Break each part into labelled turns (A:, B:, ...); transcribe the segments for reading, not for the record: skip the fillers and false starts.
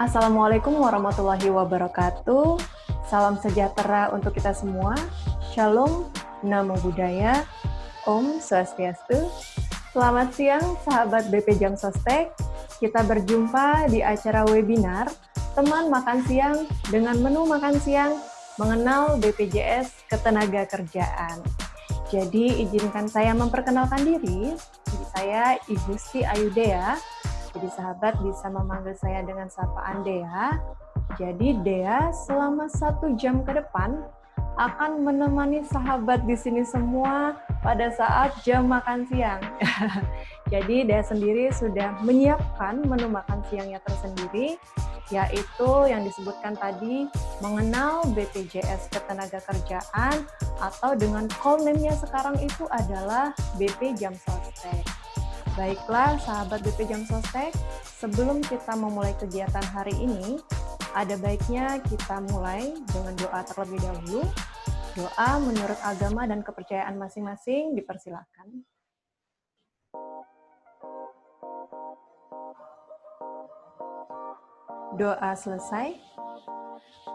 A: Assalamualaikum warahmatullahi wabarakatuh. Salam sejahtera untuk kita semua. Shalom, Namo Buddhaya, Om Swastiastu. Selamat siang sahabat BP Jam Sostek. Kita berjumpa di acara webinar Teman Makan Siang dengan menu makan siang mengenal BPJS Ketenagakerjaan. Jadi izinkan saya memperkenalkan diri. Jadi saya Ibu Sti Ayudea. Jadi sahabat bisa memanggil saya dengan sapaan Dea. Jadi Dea selama 1 jam ke depan akan menemani sahabat di sini semua pada saat jam makan siang. Jadi Dea sendiri sudah menyiapkan menu makan siangnya tersendiri, yaitu yang disebutkan tadi mengenal BPJS Ketenagakerjaan atau dengan call name-nya sekarang itu adalah BP Jam Sostek. Baiklah sahabat BP Jam Sostek, sebelum kita memulai kegiatan hari ini, ada baiknya kita mulai dengan doa terlebih dahulu. Doa menurut agama dan kepercayaan masing-masing dipersilakan. Doa selesai.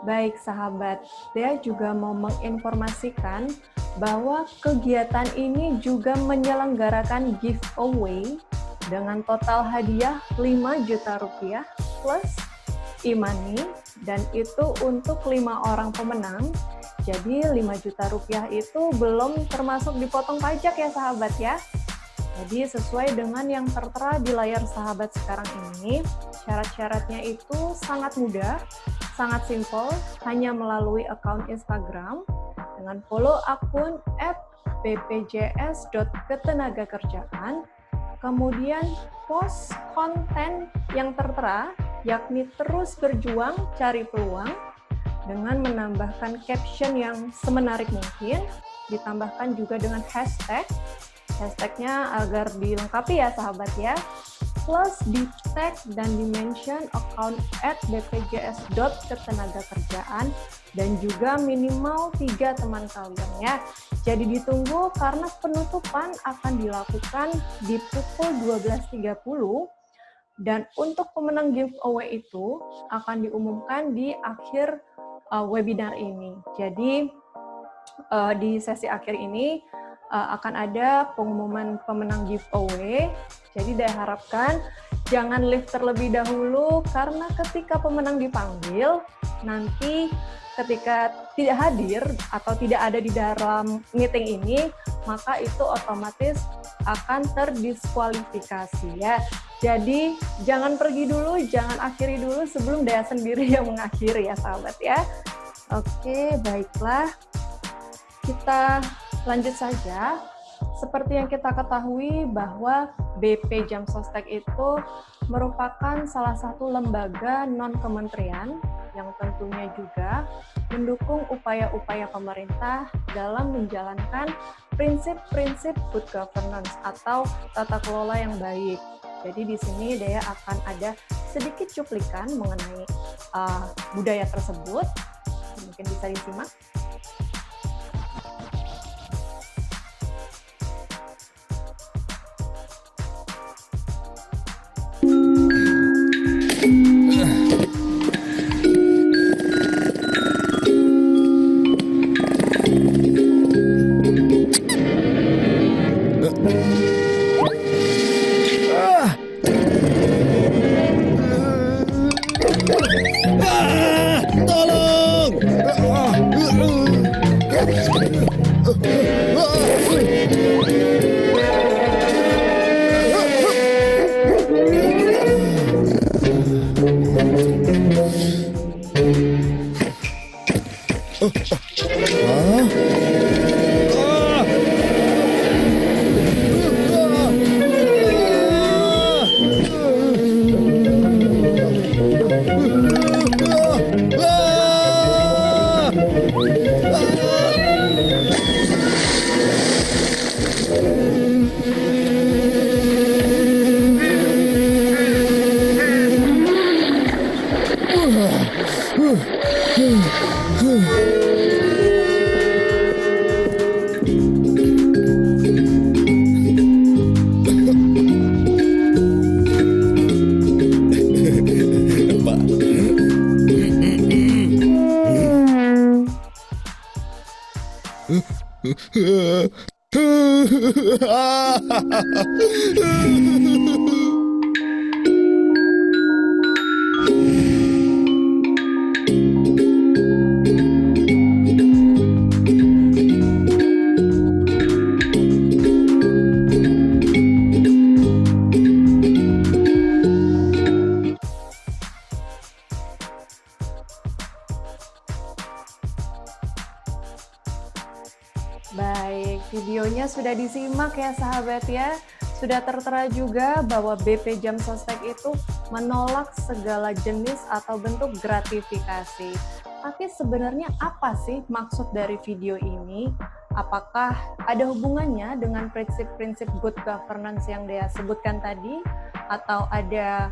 A: Baik sahabat, Dea juga mau menginformasikan bahwa kegiatan ini juga menyelenggarakan giveaway dengan total hadiah 5 juta rupiah plus e-money, dan itu untuk 5 orang pemenang. Jadi 5 juta rupiah itu belum termasuk dipotong pajak ya sahabat ya. Jadi sesuai dengan yang tertera di layar sahabat sekarang ini, syarat-syaratnya itu sangat mudah, sangat simple, hanya melalui akun Instagram dengan follow akun @bpjs.ketenagakerjaan, kemudian post konten yang tertera, yakni terus berjuang cari peluang, dengan menambahkan caption yang semenarik mungkin, ditambahkan juga dengan hashtagnya agar dilengkapi ya sahabat ya, plus di tag dan di mention account @bpjs.ketenagakerjaan dan juga minimal 3 teman kalian ya. Jadi ditunggu karena penutupan akan dilakukan di pukul 12.30 dan untuk pemenang giveaway itu akan diumumkan di akhir webinar ini. Jadi di sesi akhir ini akan ada pengumuman pemenang giveaway. Jadi saya harapkan jangan live terlebih dahulu karena ketika pemenang dipanggil, nanti ketika tidak hadir atau tidak ada di dalam meeting ini, maka itu otomatis akan terdiskualifikasi ya. Jadi jangan pergi dulu, jangan akhiri dulu sebelum Dea sendiri yang mengakhiri ya sahabat ya. Oke, baiklah. Kita lanjut saja. Seperti yang kita ketahui bahwa BP Jam Sostek itu merupakan salah satu lembaga non-kementerian yang tentunya juga mendukung upaya-upaya pemerintah dalam menjalankan prinsip-prinsip good governance atau tata kelola yang baik. Jadi di sini Dea akan ada sedikit cuplikan mengenai budaya tersebut. Mungkin bisa disimak.
B: Tolong!
A: Baik, videonya sudah disimak ya sahabat ya. Sudah tertera juga bahwa BP Jam Sostek itu menolak segala jenis atau bentuk gratifikasi. Tapi sebenarnya apa sih maksud dari video ini? Apakah ada hubungannya dengan prinsip-prinsip good governance yang dia sebutkan tadi? Atau ada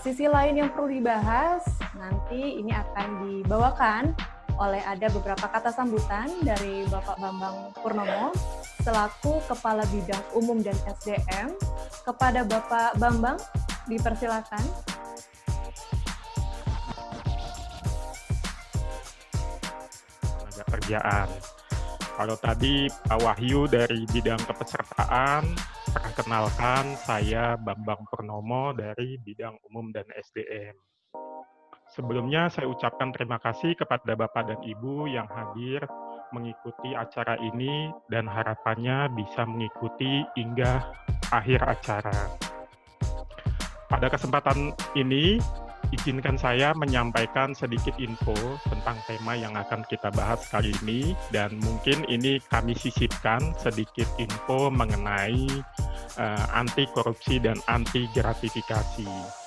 A: sisi lain yang perlu dibahas? Nanti ini akan dibawakan oleh ada beberapa kata sambutan dari Bapak Bambang Purnomo selaku Kepala Bidang Umum dan SDM. Kepada Bapak Bambang, dipersilakan.
B: Tenaga kerjaan. Kalau tadi Pak Wahyu dari bidang kepesertaan, perkenalkan saya Bambang Purnomo dari bidang umum dan SDM. Sebelumnya saya ucapkan terima kasih kepada Bapak dan Ibu yang hadir mengikuti acara ini dan harapannya bisa mengikuti hingga akhir acara. Pada kesempatan ini, izinkan saya menyampaikan sedikit info tentang tema yang akan kita bahas kali ini, dan mungkin ini kami sisipkan sedikit info mengenai anti korupsi dan anti gratifikasi.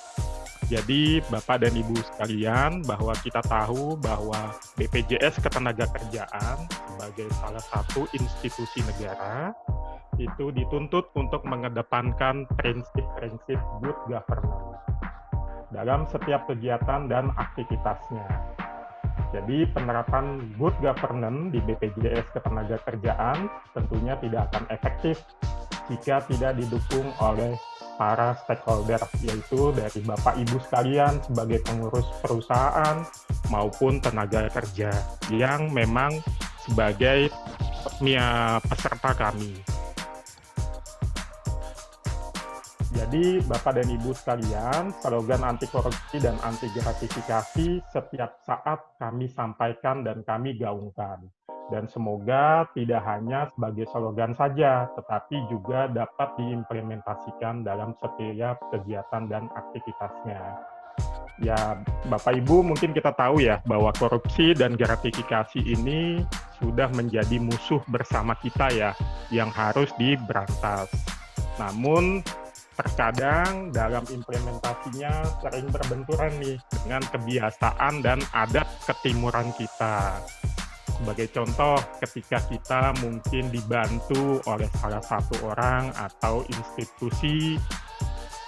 B: Jadi Bapak dan Ibu sekalian, bahwa kita tahu bahwa BPJS Ketenagakerjaan sebagai salah satu institusi negara itu dituntut untuk mengedepankan prinsip-prinsip good governance dalam setiap kegiatan dan aktivitasnya. Jadi penerapan good governance di BPJS Ketenagakerjaan tentunya tidak akan efektif jika tidak didukung oleh para stakeholder, yaitu dari Bapak Ibu sekalian sebagai pengurus perusahaan maupun tenaga kerja yang memang sebagai peserta kami. Jadi Bapak dan Ibu sekalian, slogan anti korupsi dan anti gratifikasi setiap saat kami sampaikan dan kami gaungkan. Dan semoga tidak hanya sebagai slogan saja, tetapi juga dapat diimplementasikan dalam setiap kegiatan dan aktivitasnya. Ya, Bapak Ibu mungkin kita tahu ya bahwa korupsi dan gratifikasi ini sudah menjadi musuh bersama kita ya, yang harus diberantas. Namun terkadang dalam implementasinya sering berbenturan nih dengan kebiasaan dan adat ketimuran kita. Sebagai contoh, ketika kita mungkin dibantu oleh salah satu orang atau institusi,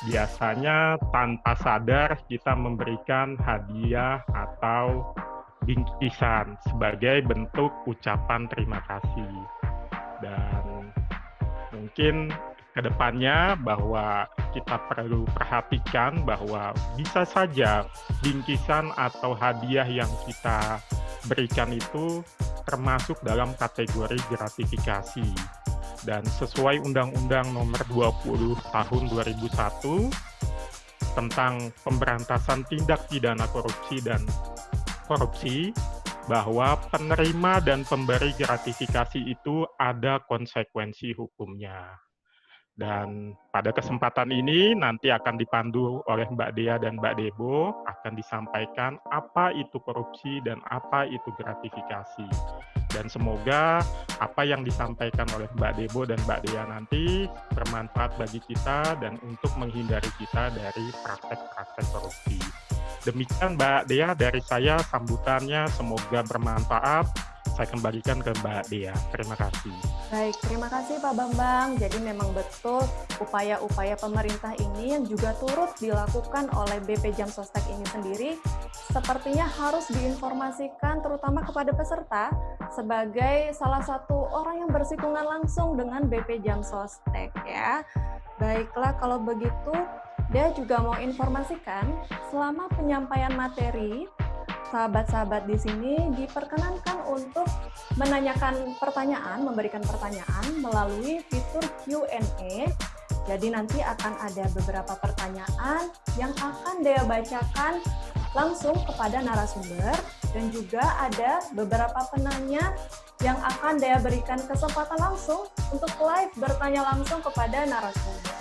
B: biasanya tanpa sadar kita memberikan hadiah atau bingkisan sebagai bentuk ucapan terima kasih. Dan mungkin kedepannya bahwa kita perlu perhatikan bahwa bisa saja bingkisan atau hadiah yang kita berikan itu termasuk dalam kategori gratifikasi. Dan sesuai Undang-Undang Nomor 20 Tahun 2001 tentang pemberantasan tindak pidana korupsi dan korupsi, bahwa penerima dan pemberi gratifikasi itu ada konsekuensi hukumnya. Dan pada kesempatan ini nanti akan dipandu oleh Mbak Dea dan Mbak Debo, akan disampaikan apa itu korupsi dan apa itu gratifikasi. Dan semoga apa yang disampaikan oleh Mbak Debo dan Mbak Dea nanti bermanfaat bagi kita dan untuk menghindari kita dari praktek-praktek korupsi. Demikian Mbak Dea dari saya sambutannya, semoga bermanfaat. Saya kembalikan ke Mbak Dea. Terima kasih.
A: Baik, terima kasih Pak Bambang. Jadi memang betul upaya-upaya pemerintah ini yang juga turut dilakukan oleh BP Jam Sostek ini sendiri sepertinya harus diinformasikan terutama kepada peserta sebagai salah satu orang yang bersinggungan langsung dengan BP Jam Sostek ya. Baiklah, kalau begitu dia juga mau informasikan selama penyampaian materi sahabat-sahabat di sini diperkenankan untuk menanyakan pertanyaan, memberikan pertanyaan melalui fitur Q&A. Jadi nanti akan ada beberapa pertanyaan yang akan Dea bacakan langsung kepada narasumber, dan juga ada beberapa penanya yang akan Dea berikan kesempatan langsung untuk live bertanya langsung kepada narasumber.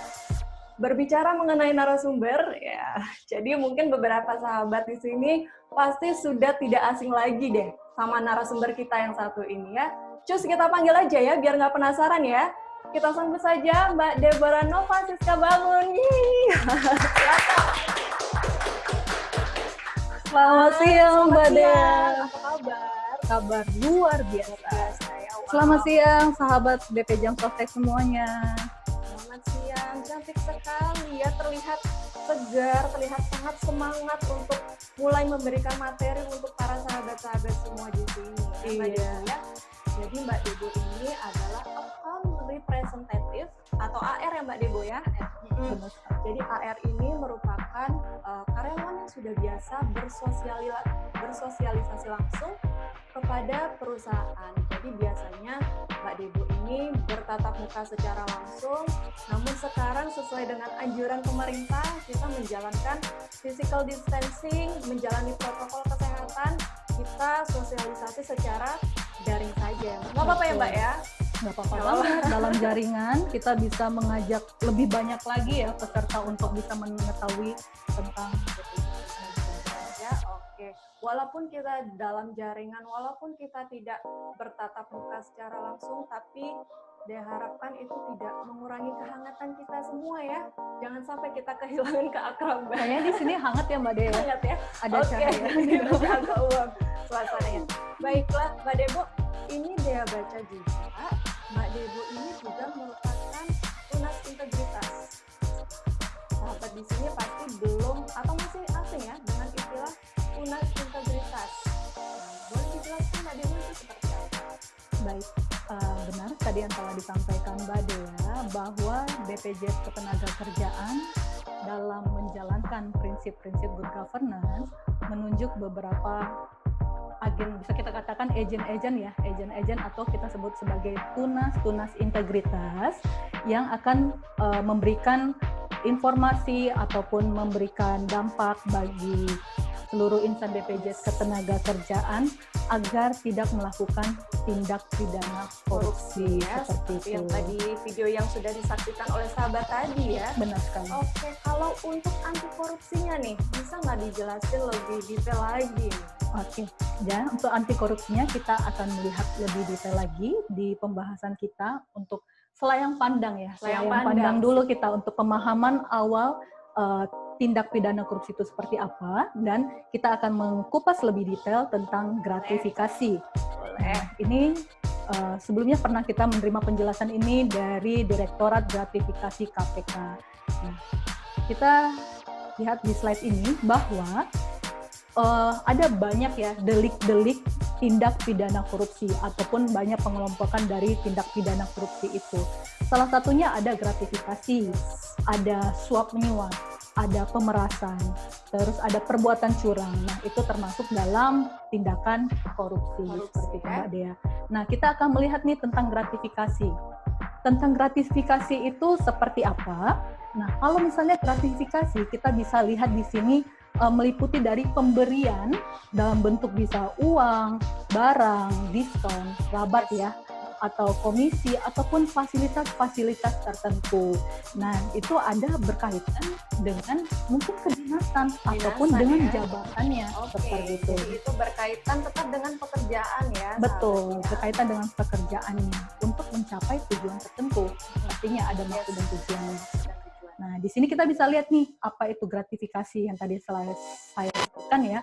A: Berbicara mengenai narasumber, ya, jadi mungkin beberapa sahabat di sini pasti sudah tidak asing lagi deh sama narasumber kita yang satu ini ya. Cus, kita panggil aja ya, biar nggak penasaran ya. Kita sambut saja Mbak Deborah Nova Siska Bangun.
C: Selamat siang Mbak Dea.
A: Apa kabar?
C: Kabar luar biasa.
A: Ya, wow.
C: Selamat siang sahabat BP Jam Softek semuanya.
A: Selamat siang, cantik sekali ya, terlihat segar, terlihat sangat semangat untuk mulai memberikan materi untuk para sahabat-sahabat semua di sini. Ya, Mbak
C: Iya.
A: Debo, ya. Jadi Mbak Debo ini adalah account representative atau AR ya Mbak Debo ya.
C: Benar sekali.
A: Jadi AR ini merupakan karyawan yang sudah biasa bersosialisasi langsung kepada perusahaan. Jadi biasanya Mbak Debo ini bertatap muka secara langsung, namun sekarang sesuai dengan anjuran pemerintah, kita menjalankan physical distancing, menjalani protokol kesehatan, kita sosialisasi secara daring saja. Nggak apa-apa ya Mbak ya?
C: Nggak apa-apa banget. Dalam jaringan kita bisa mengajak lebih banyak lagi ya peserta untuk bisa mengetahui tentang
A: Ya, oke. Walaupun kita dalam jaringan, walaupun kita tidak bertatap muka secara langsung, tapi diharapkan itu tidak mengurangi kehangatan kita semua ya. Jangan sampai kita kehilangan keakraban.
C: Kayaknya di sini hangat ya Mbak Dea.
A: Hangat ya.
C: Ada
A: Oke,
C: cahaya.
A: masih agak uang suasananya. Baiklah, Mbak Debo, ini Dea baca juga. Mbak Debo ini juga merupakan tunas integritas. Sahabat di sini pasti belum atau masih asing ya dengan istilah tunas integritas. Boleh dijelaskan Mbak Debo itu seperti apa?
C: Baik, benar tadi yang telah disampaikan Mbak Dea bahwa BPJS Ketenagakerjaan dalam menjalankan prinsip-prinsip good governance menunjuk beberapa agen, bisa kita katakan agen-agen atau kita sebut sebagai tunas integritas yang akan memberikan informasi ataupun memberikan dampak bagi seluruh insan BPJS Ketenagakerjaan agar tidak melakukan tindak pidana korupsi
A: ya,
C: seperti itu.
A: yang tadi video yang sudah disaksikan oleh sahabat tadi ya.
C: Benar sekali.
A: Oke, kalau untuk anti korupsinya nih, bisa nggak dijelasin lebih detail lagi?
C: Oke, dan untuk anti korupsinya kita akan melihat lebih detail lagi di pembahasan kita untuk selayang pandang ya.
A: Selayang
C: Pandang
A: pandang
C: dulu kita untuk pemahaman awal tindak pidana korupsi itu seperti apa, dan kita akan mengkupas lebih detail tentang gratifikasi. Nah, ini sebelumnya pernah kita menerima penjelasan ini dari Direktorat Gratifikasi KPK. Nah, kita lihat di slide ini bahwa ada banyak ya delik-delik tindak pidana korupsi ataupun banyak pengelompokan dari tindak pidana korupsi itu. Salah satunya ada gratifikasi, ada suap menyuap, ada pemerasan, terus ada perbuatan curang. Nah, itu termasuk dalam tindakan korupsi seperti itu Mbak Dea. Nah, kita akan melihat nih tentang gratifikasi. Tentang gratifikasi itu seperti apa? Nah, kalau misalnya gratifikasi, kita bisa lihat di sini meliputi dari pemberian dalam bentuk bisa uang, barang, diskon, rabat ya, atau komisi, ataupun fasilitas-fasilitas tertentu. Nah, itu ada berkaitan dengan mungkin kedinasan ataupun dengan
A: ya,
C: jabatannya. Seperti itu.
A: Jadi itu berkaitan tetap dengan pekerjaan ya.
C: Betul, berkaitan dengan pekerjaannya untuk mencapai tujuan tertentu. Artinya ada maksud dan tujuannya. Nah, di sini kita bisa lihat nih apa itu gratifikasi yang tadi saya sebutkan ya.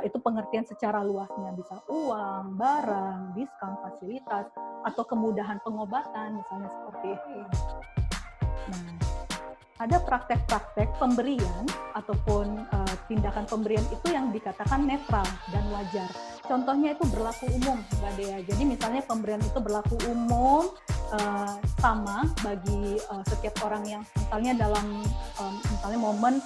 C: Itu pengertian secara luasnya, bisa uang, barang, diskon, fasilitas, atau kemudahan pengobatan misalnya seperti itu. Nah, ada praktek-praktek pemberian ataupun tindakan pemberian itu yang dikatakan netral dan wajar. Contohnya itu berlaku umum, Mbak Dea. Jadi misalnya pemberian itu berlaku umum, sama bagi setiap orang yang misalnya dalam misalnya momen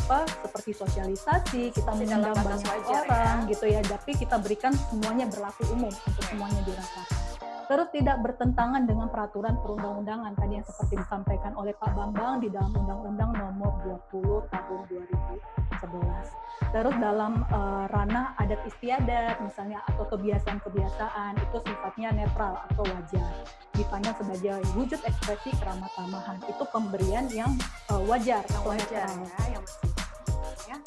C: seperti sosialisasi, kita
A: Masih dalam
C: mengundang
A: batas
C: banyak
A: wajar,
C: orang
A: ya.
C: gitu ya, tapi kita berikan semuanya berlaku umum untuk semuanya dirasakan. Terus tidak bertentangan dengan peraturan perundang-undangan tadi yang seperti disampaikan oleh Pak Bambang di dalam Undang-Undang Nomor 20 Tahun 2011. Terus dalam ranah adat istiadat misalnya atau kebiasaan-kebiasaan itu sifatnya netral atau wajar, dipandang sebagai wujud ekspresi keramat tamahan. Itu pemberian yang wajar
A: Yang
C: atau
A: wajar
C: netral.
A: ya, yang masih ya.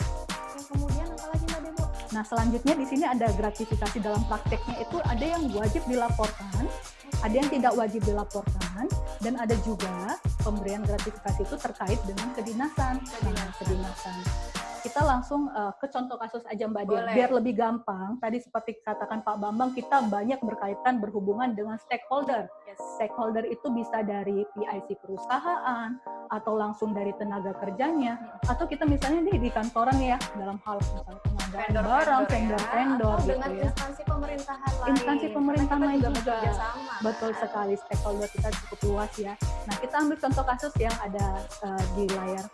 A: Yang kemudian apa lagi Mbak Debo?
C: Nah, selanjutnya di sini ada gratifikasi dalam prakteknya itu ada yang wajib dilaporkan, ada yang tidak wajib dilaporkan, dan ada juga pemberian gratifikasi itu terkait dengan kedinasan. Kedinasan. Kita langsung ke contoh kasus aja Mbak Dia,
A: Boleh.
C: biar lebih gampang. Tadi seperti katakan Pak Bambang, kita banyak berkaitan berhubungan dengan stakeholder.
A: Yes.
C: Stakeholder itu bisa dari PIC perusahaan, atau langsung dari tenaga kerjanya, atau kita misalnya di kantoran ya, dalam hal misalnya pengadaan barang, vendor-vendor
A: atau
C: gitu
A: dengan
C: ya.
A: instansi pemerintahan lain.
C: Instansi pemerintahan
A: Karena kita
C: lain juga.
A: bekerja sama,
C: Betul
A: kan?
C: sekali, stakeholder kita cukup luas ya. Nah, kita ambil contoh kasus yang ada di layar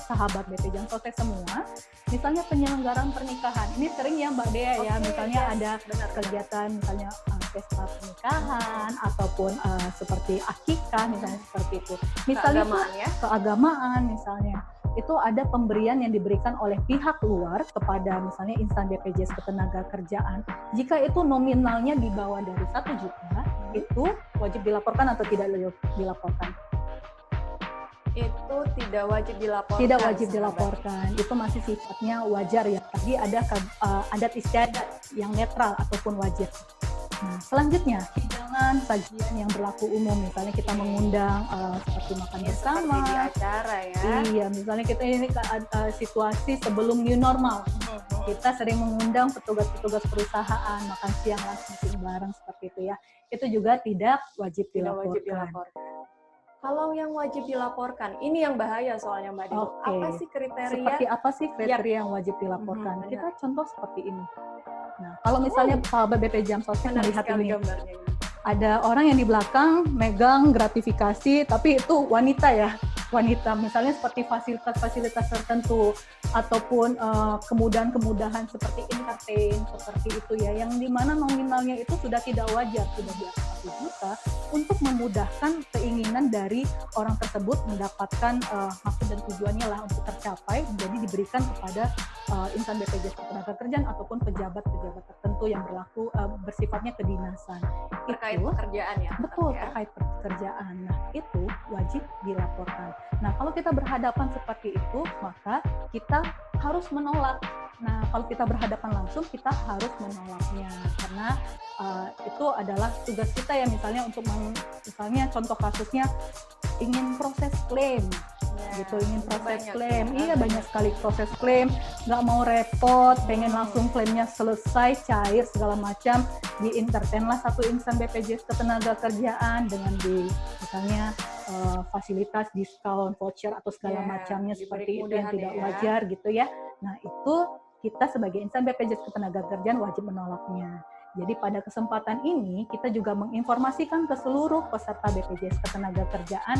C: sahabat BP Jam Sostek semua. Misalnya penyelenggaraan pernikahan. Ini sering ya Mbak Dea ya,
A: Oke,
C: misalnya
A: yes,
C: ada
A: benar.
C: kegiatan misalnya pesta pernikahan ataupun seperti akikah misalnya seperti itu. Misalnya
A: Keagamaan ya.
C: keagamaan misalnya. Itu ada pemberian yang diberikan oleh pihak luar kepada misalnya insan BPJS Ketenagakerjaan. Jika itu nominalnya di bawah dari 1 juta, itu wajib dilaporkan atau tidak dilaporkan?
A: Itu tidak wajib dilaporkan.
C: Tidak wajib
A: sahabat.
C: dilaporkan. Itu masih sifatnya wajar ya. Tadi ada adat istiadat yang netral ataupun wajar. Nah, selanjutnya hidangan sajian yang berlaku umum, misalnya kita mengundang seperti makan
A: Ya,
C: bersama.
A: seperti di acara ya.
C: Iya, misalnya kita ini situasi sebelum new normal. Kita sering mengundang petugas-petugas perusahaan makan siang langsung bareng seperti itu ya. Itu juga tidak wajib
A: Tidak
C: dilaporkan.
A: wajib dilaporkan. Kalau yang wajib dilaporkan, ini yang bahaya soalnya Mbak Debo.
C: Oke.
A: Apa sih kriteria?
C: Seperti apa sih kriteria yang wajib dilaporkan?
A: benar.
C: Kita contoh seperti ini. Nah, kalau misalnya sahabat BP Jam Sostek
A: Menarik
C: melihat
A: sekali
C: ini,
A: gambarnya.
C: ada orang yang di belakang megang gratifikasi, tapi itu wanita ya, wanita. Misalnya seperti fasilitas-fasilitas tertentu, ataupun kemudahan-kemudahan seperti entertain, seperti itu ya, yang dimana nominalnya itu sudah tidak wajar, sudah di atas 1 juta, untuk memudahkan keinginan dari orang tersebut mendapatkan maksud dan tujuannya lah untuk tercapai, jadi diberikan kepada insan BPJS Ketenagakerjaan ataupun pejabat-pejabat tertentu yang berlaku bersifatnya kedinasan.
A: Terkait
C: Itu
A: pekerjaan ya.
C: betul
A: ya.
C: terkait pekerjaan. Nah, itu wajib dilaporkan. Nah, kalau kita berhadapan seperti itu, maka kita harus menolak. Nah, kalau kita berhadapan langsung, kita harus menolaknya karena itu adalah tugas kita ya, misalnya untuk misalnya contoh kasusnya ingin proses klaim. Gitu, ingin proses klaim. Iya, banyak sekali proses klaim, nggak mau repot, pengen langsung klaimnya selesai, cair segala macam, di entertain lah satu insan BPJS Ketenagakerjaan dengan misalnya fasilitas diskon, voucher atau segala macamnya seperti itu yang tidak wajar gitu ya. Nah, itu kita sebagai insan BPJS Ketenagakerjaan wajib menolaknya. Jadi pada kesempatan ini kita juga menginformasikan ke seluruh peserta BPJS Ketenagakerjaan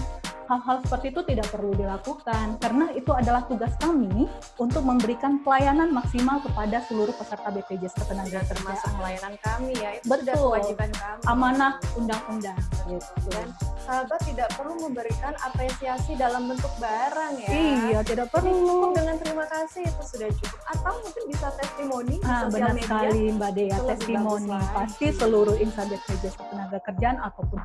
C: hal-hal seperti itu tidak perlu dilakukan karena itu adalah tugas kami untuk memberikan pelayanan maksimal kepada seluruh peserta BPJS
A: Termasuk
C: Ketenagakerjaan.
A: pelayanan kami ya, itu
C: Betul.
A: sudah kewajiban kami.
C: Amanah undang-undang.
A: Dan sahabat tidak perlu memberikan apresiasi dalam bentuk barang ya.
C: Iya, tidak
A: Cukup
C: perlu.
A: dengan terima kasih itu sudah cukup. Atau mungkin bisa testimoni di sosial
C: Benar
A: media.
C: sekali Mbak Dea,
A: Itu lebih
C: testimoni.
A: bagus lagi.
C: Pasti seluruh insan BPJS Ketenagakerjaan ataupun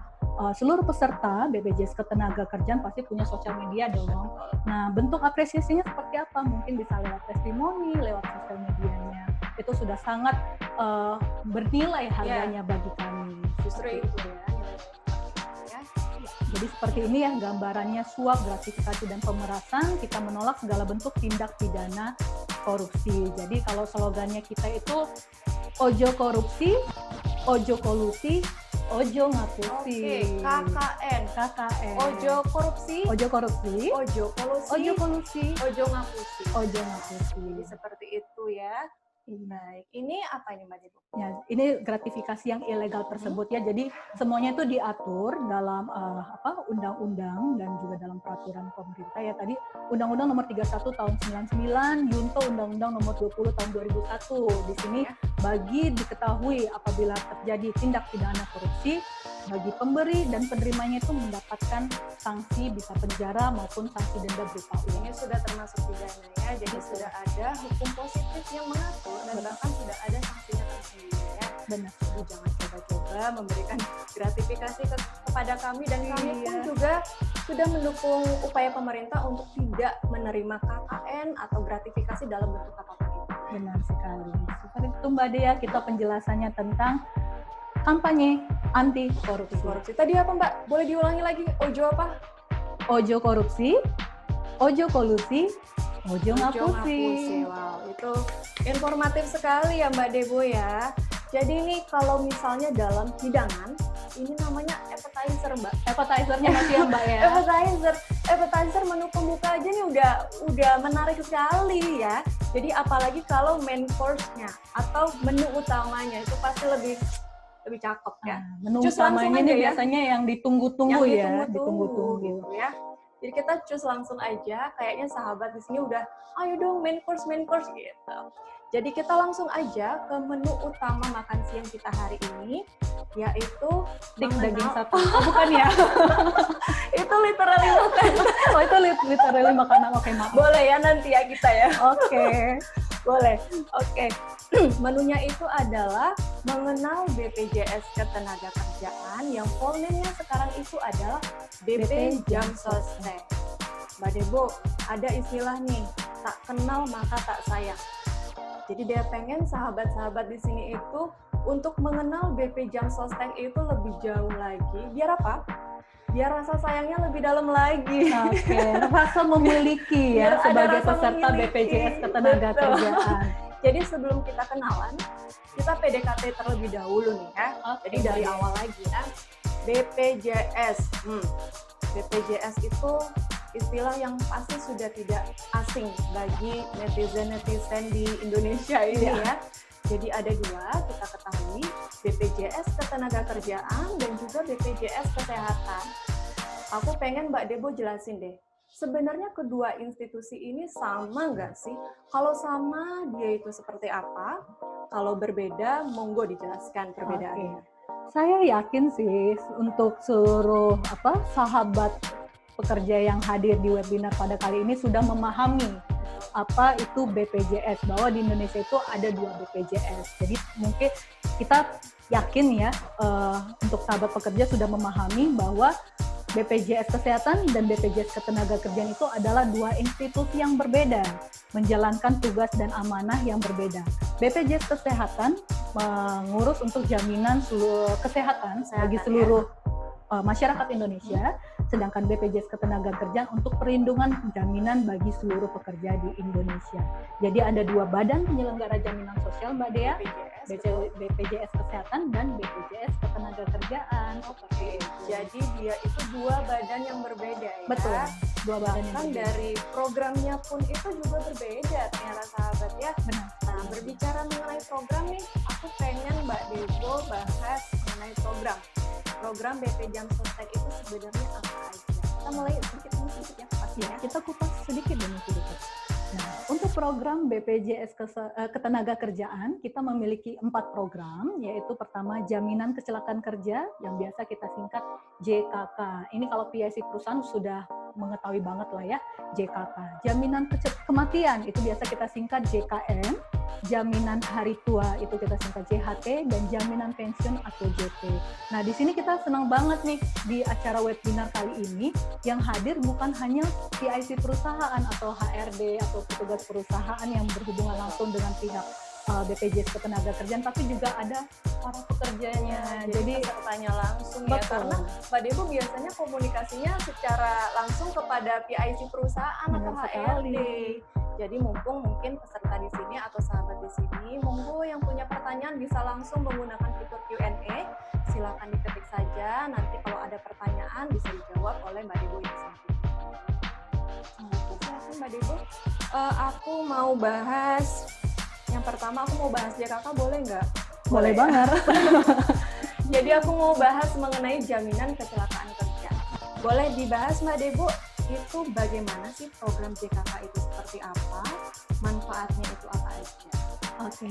C: seluruh peserta BPJS Ketenagakerjaan pasti punya sosial media dong. Nah, bentuk apresiasinya seperti apa? Mungkin bisa lewat testimoni, lewat sosial medianya. Itu sudah sangat bernilai harganya bagi kami.
A: Justru itu ya.
C: Jadi seperti ini ya gambarannya suap, gratifikasi, dan pemerasan. Kita menolak segala bentuk tindak pidana korupsi. Jadi kalau slogannya kita itu ojo korupsi, ojo kolusi, ojo ngapusi.
A: Oke, KKN.
C: KKN.
A: Ojo korupsi,
C: Ojo korupsi,
A: ojo kolusi,
C: ojo kolusi,
A: ojo ngapusi.
C: ojo ngapusi.
A: Jadi seperti itu ya. Baik, ini apa ini Mbak Debo?
C: Ya, ini gratifikasi yang ilegal tersebut ya. Jadi semuanya itu diatur dalam undang-undang dan juga dalam peraturan pemerintah ya. Tadi Undang-Undang Nomor 31 Tahun 99, Junto Undang-Undang Nomor 20 Tahun 2001. Di sini bagi diketahui apabila terjadi tindak pidana korupsi, bagi pemberi dan penerimanya itu mendapatkan sanksi bisa penjara maupun sanksi denda berupa uang.
A: Ini sudah termasuk pidana ya, jadi sudah ada hukum positif yang mengatur dan bahkan sudah ada sanksinya tersendiri ya.
C: Benar.
A: Jadi jangan coba-coba memberikan gratifikasi kepada kami dan kami pun juga sudah mendukung upaya pemerintah untuk tidak menerima KKN atau gratifikasi dalam bentuk apapun itu.
C: Benar sekali. Seperti itu Mbak Dea, kita penjelasannya tentang kampanye anti korupsi.
A: Tadi apa Mbak? Boleh diulangi lagi? Ojo apa?
C: Ojo korupsi, ojo kolusi, ojo ngapusi.
A: Wow, itu informatif sekali ya Mbak Debo ya. Jadi ini kalau misalnya dalam hidangan, ini namanya appetizer Mbak.
C: Appetizernya masih ya Mbak ya.
A: Appetizer menu pembuka aja nih udah menarik sekali ya. Jadi apalagi kalau main course-nya atau menu utamanya itu pasti lebih cakep ya.
C: Menu
A: Cus
C: utamanya ini
A: ya.
C: biasanya yang ditunggu-tunggu ya, ditunggu-tunggu
A: gitu ya. Jadi kita cus langsung aja, kayaknya sahabat di sini udah, ayo dong main course gitu. Jadi kita langsung aja ke menu utama makan siang kita hari ini, yaitu
C: stik daging sapi. Oh, bukan ya?
A: Itu literally bukan.
C: Oh, itu literally makanan. Oke, maaf.
A: Boleh ya nanti ya kita ya.
C: Oke.
A: Boleh. Oke. Menunya itu adalah mengenal BPJS Ketenagakerjaan yang full name-nya sekarang itu adalah BP Jam Sostek. Mbak Debo, ada istilah nih, tak kenal maka tak sayang. Jadi dia pengen sahabat-sahabat di sini itu untuk mengenal BP Jam Sostek itu lebih jauh lagi. Biar apa? Biar rasa sayangnya lebih dalam lagi.
C: Oke, rasa memiliki ya sebagai peserta BPJS Ketenagakerjaan.
A: Jadi sebelum kita kenalan, kita PDKT terlebih dahulu nih ya. Jadi dari awal lagi ya. BPJS. BPJS itu istilah yang pasti sudah tidak asing bagi netizen-netizen di Indonesia ini ya. Jadi ada dua, kita ketahui, BPJS Ketenagakerjaan dan juga BPJS Kesehatan. Aku pengen Mbak Debo jelasin deh, sebenarnya kedua institusi ini sama nggak sih? Kalau sama, dia itu seperti apa? Kalau berbeda, monggo dijelaskan perbedaannya.
C: Saya yakin sih untuk seluruh sahabat pekerja yang hadir di webinar pada kali ini sudah memahami apa itu BPJS, bahwa di Indonesia itu ada dua BPJS. Jadi mungkin kita yakin ya untuk sahabat pekerja sudah memahami bahwa BPJS Kesehatan dan BPJS Ketenagakerjaan itu adalah dua institusi yang berbeda, menjalankan tugas dan amanah yang berbeda. BPJS Kesehatan mengurus untuk jaminan kesehatan bagi seluruh masyarakat Indonesia, sedangkan BPJS Ketenagakerjaan untuk perlindungan jaminan bagi seluruh pekerja di Indonesia. Jadi ada dua badan penyelenggara jaminan sosial Mbak Dea, BPJS Kesehatan dan BPJS Ketenagakerjaan.
A: Oke, jadi dia itu dua badan yang berbeda ya.
C: Betul, dua badan yang
A: bahkan
C: berbeda.
A: dari programnya pun itu juga berbeda ternyata sahabat ya.
C: Benar.
A: Nah, berbicara mengenai program nih, aku pengen Mbak Debo bahas mengenai program BP Jam Sostek itu sebenarnya apa aja? Kita mulai sedikit ya pasti ya.
C: Kita kupas sedikit demi sedikit. Nah, untuk program BPJS Ketenagakerjaan, kita memiliki 4 program, yaitu pertama Jaminan Kecelakaan Kerja, yang biasa kita singkat JKK. Ini kalau PIC perusahaan sudah mengetahui banget lah ya, JKK. Jaminan Kematian, itu biasa kita singkat JKM. Jaminan Hari Tua, itu kita singkat JHT, dan Jaminan Pensiun atau JP. Nah, di sini kita senang banget nih di acara webinar kali ini, yang hadir bukan hanya PIC perusahaan atau HRD atau petugas perusahaan yang berhubungan langsung dengan pihak BPJS Ketenagakerjaan, tapi juga ada para pekerjanya.
A: Jadi pesertanya langsung ya, karena Mbak Debo biasanya komunikasinya secara langsung kepada PIC perusahaan atau HRD. Jadi mumpung mungkin peserta di sini atau sahabat di sini, monggo yang punya pertanyaan bisa langsung menggunakan fitur Q&A. Silakan diketik saja. Nanti kalau ada pertanyaan bisa dijawab oleh Mbak Debo ini sendiri. Silakan Mbak Debo. Aku mau bahas Yang pertama aku mau bahas JKK, boleh nggak?
C: Boleh
A: ya?
C: banget.
A: Jadi aku mau bahas mengenai jaminan kecelakaan kerja. Boleh dibahas Mbak Debo, itu bagaimana sih program JKK itu seperti apa? Manfaatnya itu apa aja?
C: Oke.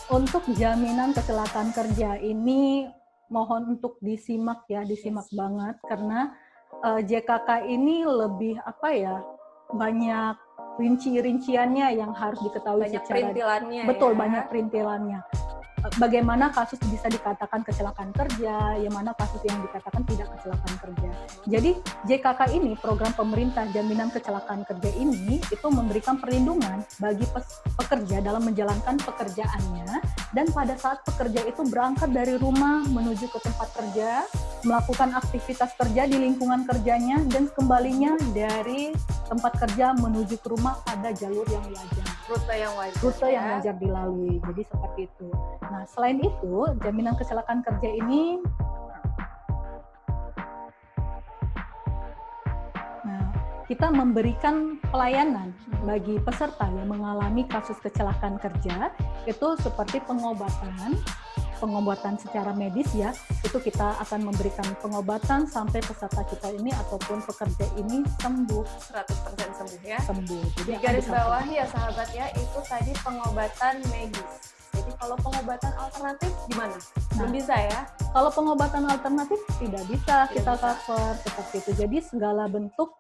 C: Untuk jaminan kecelakaan kerja ini mohon untuk disimak ya, disimak banget karena JKK ini lebih apa ya? Banyak rinci-rinciannya yang harus diketahui
A: Banyak
C: secara
A: perintilannya
C: betul,
A: ya.
C: banyak perintilannya. Bagaimana kasus bisa dikatakan kecelakaan kerja, yang mana kasus yang dikatakan tidak kecelakaan kerja. Jadi JKK ini, program pemerintah jaminan kecelakaan kerja ini, itu memberikan perlindungan bagi pekerja dalam menjalankan pekerjaannya, dan pada saat pekerja itu berangkat dari rumah menuju ke tempat kerja, melakukan aktivitas kerja di lingkungan kerjanya, dan kembalinya dari tempat kerja menuju ke rumah pada jalur yang wajar.
A: Rute yang wajar.
C: Rute yang wajar dilalui. Jadi seperti itu. Nah, selain itu, jaminan kecelakaan kerja ini kita memberikan pelayanan bagi peserta yang mengalami kasus kecelakaan kerja, itu seperti pengobatan secara medis ya, itu kita akan memberikan pengobatan sampai peserta kita ini ataupun pekerja ini sembuh.
A: 100% sembuh ya.
C: Sembuh. Jadi
A: Di garis bawah ya sahabat ya, itu tadi pengobatan medis. Jadi kalau pengobatan alternatif gimana? Belum bisa ya?
C: Kalau pengobatan alternatif tidak bisa kita
A: bisa.
C: cover seperti itu. Jadi segala bentuk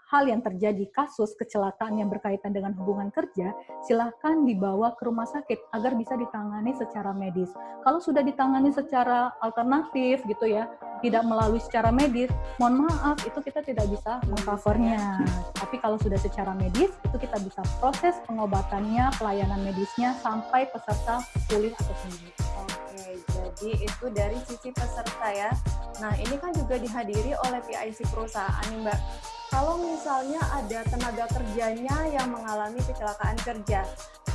C: hal yang terjadi kasus kecelakaan yang berkaitan dengan hubungan kerja, silahkan dibawa ke rumah sakit agar bisa ditangani secara medis. Kalau sudah ditangani secara alternatif gitu ya, tidak melalui secara medis, mohon maaf itu kita tidak bisa mengcovernya. Tapi kalau sudah secara medis, itu kita bisa proses pengobatannya, pelayanan medisnya sampai peserta pulih atau sembuh.
A: Oke, jadi itu dari sisi peserta ya. Nah, ini kan juga dihadiri oleh PIC perusahaan nih Mbak. Kalau misalnya ada tenaga kerjanya yang mengalami kecelakaan kerja,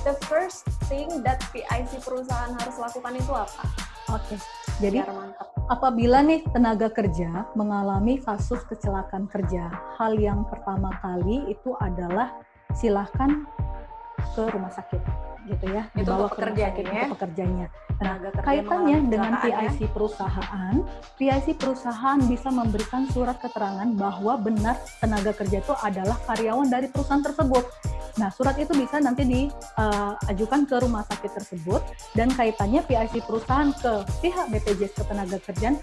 A: the first thing that PIC perusahaan harus lakukan itu apa?
C: Oke, jadi
A: Biar mantap.
C: apabila nih tenaga kerja mengalami kasus kecelakaan kerja, hal yang pertama kali itu adalah silahkan ke rumah sakit, gitu ya.
A: Itu
C: Dibawa
A: untuk
C: ke rumah sakit
A: pekerjanya ya?
C: untuk pekerjanya. Nah,
A: Tenaga kerja
C: kaitannya
A: mengalami
C: dengan
A: kecelakaan ya?
C: PIC perusahaan bisa memberikan surat keterangan bahwa benar tenaga kerja itu adalah karyawan dari perusahaan tersebut. Nah, surat itu bisa nanti diajukan ke rumah sakit tersebut, dan kaitannya PIC perusahaan ke pihak BPJS Ketenagakerjaan.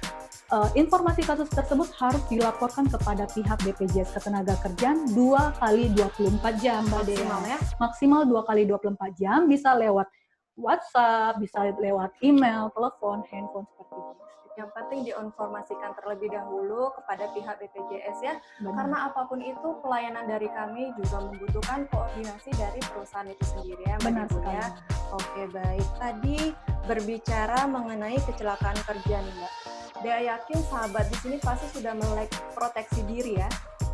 C: Informasi kasus tersebut harus dilaporkan kepada pihak BPJS Ketenagakerjaan 2 kali 24 jam, Mbak Dea.
A: Maksimal ya?
C: Maksimal 2 kali 24 jam, bisa lewat WhatsApp, bisa lewat email, telepon, handphone, seperti itu.
A: Yang penting diinformasikan terlebih dahulu kepada pihak BPJS ya.
C: Benar.
A: Karena apapun itu pelayanan dari kami juga membutuhkan koordinasi dari perusahaan itu sendiri ya Mbak
C: Benar
A: Debu
C: sekali.
A: ya. Oke, baik. Tadi berbicara mengenai kecelakaan kerja nih Mbak. Dea yakin sahabat di sini pasti sudah melek proteksi diri ya.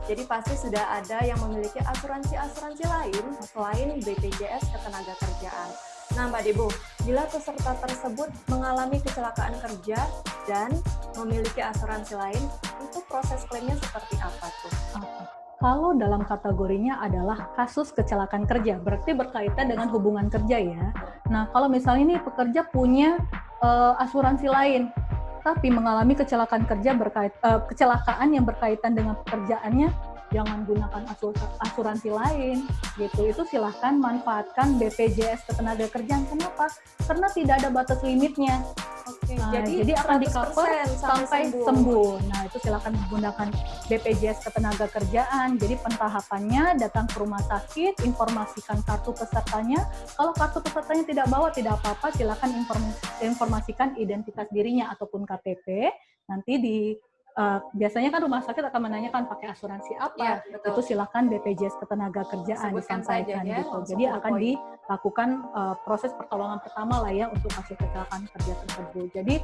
A: Jadi pasti sudah ada yang memiliki asuransi-asuransi lain selain BPJS Ketenagakerjaan. Nah Mbak Debo, bila peserta tersebut mengalami kecelakaan kerja dan memiliki asuransi lain, itu proses klaimnya seperti apa tuh?
C: Kalau dalam kategorinya adalah kasus kecelakaan kerja, berarti berkaitan dengan hubungan kerja ya. Nah, kalau misalnya ini pekerja punya asuransi lain, tapi mengalami kecelakaan kerja kecelakaan yang berkaitan dengan pekerjaannya, jangan gunakan asuransi lain gitu. Itu silahkan manfaatkan BPJS Ketenagakerjaan. Kenapa? Karena tidak ada batas limitnya.
A: Oke,
C: Nah,
A: jadi
C: akan di-cover
A: 100%
C: sampai sembuh. Nah, itu silakan menggunakan BPJS Ketenagakerjaan. Jadi pentahapannya datang ke rumah sakit, informasikan kartu pesertanya. Kalau kartu pesertanya tidak bawa, tidak apa-apa, silakan informasikan identitas dirinya ataupun KTP. Nanti biasanya kan rumah sakit akan menanyakan pakai asuransi apa.
A: Ya, betul.
C: Itu silakan BPJS Ketenagakerjaan
A: Sebutkan
C: disampaikan
A: saja ya,
C: gitu.
A: langsung
C: Jadi
A: to the
C: akan
A: point.
C: dilakukan proses pertolongan pertama lah ya untuk kasus kecelakaan kerja tersebut. Jadi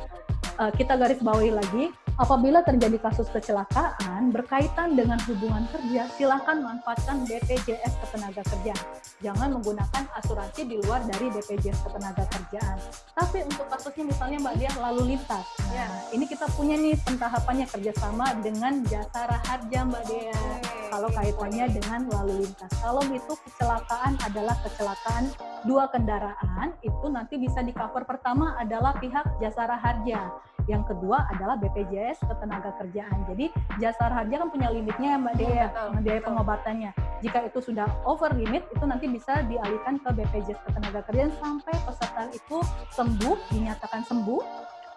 C: kita garis bawahi lagi, Apabila terjadi kasus kecelakaan berkaitan dengan hubungan kerja, silakan manfaatkan BPJS Ketenagakerjaan. Jangan menggunakan asuransi di luar dari BPJS Ketenagakerjaan. Tapi untuk kasusnya misalnya Mbak Dia lalu lintas. Nah, ini kita punya nih pentahapannya kerjasama dengan Jasara Harja Mbak Dea. Kalau kaitannya dengan lalu lintas. Kalau itu kecelakaan adalah kecelakaan dua kendaraan, itu nanti bisa di-cover. Pertama adalah pihak Jasara Harja. Yang kedua adalah BPJS Ketenagakerjaan. Jadi Jasara Harja kan punya limitnya Mbak Dea, biaya pengobatannya. Jika itu sudah over limit, itu nanti bisa dialihkan ke BPJS Ketenagakerjaan sampai peserta itu sembuh, dinyatakan sembuh,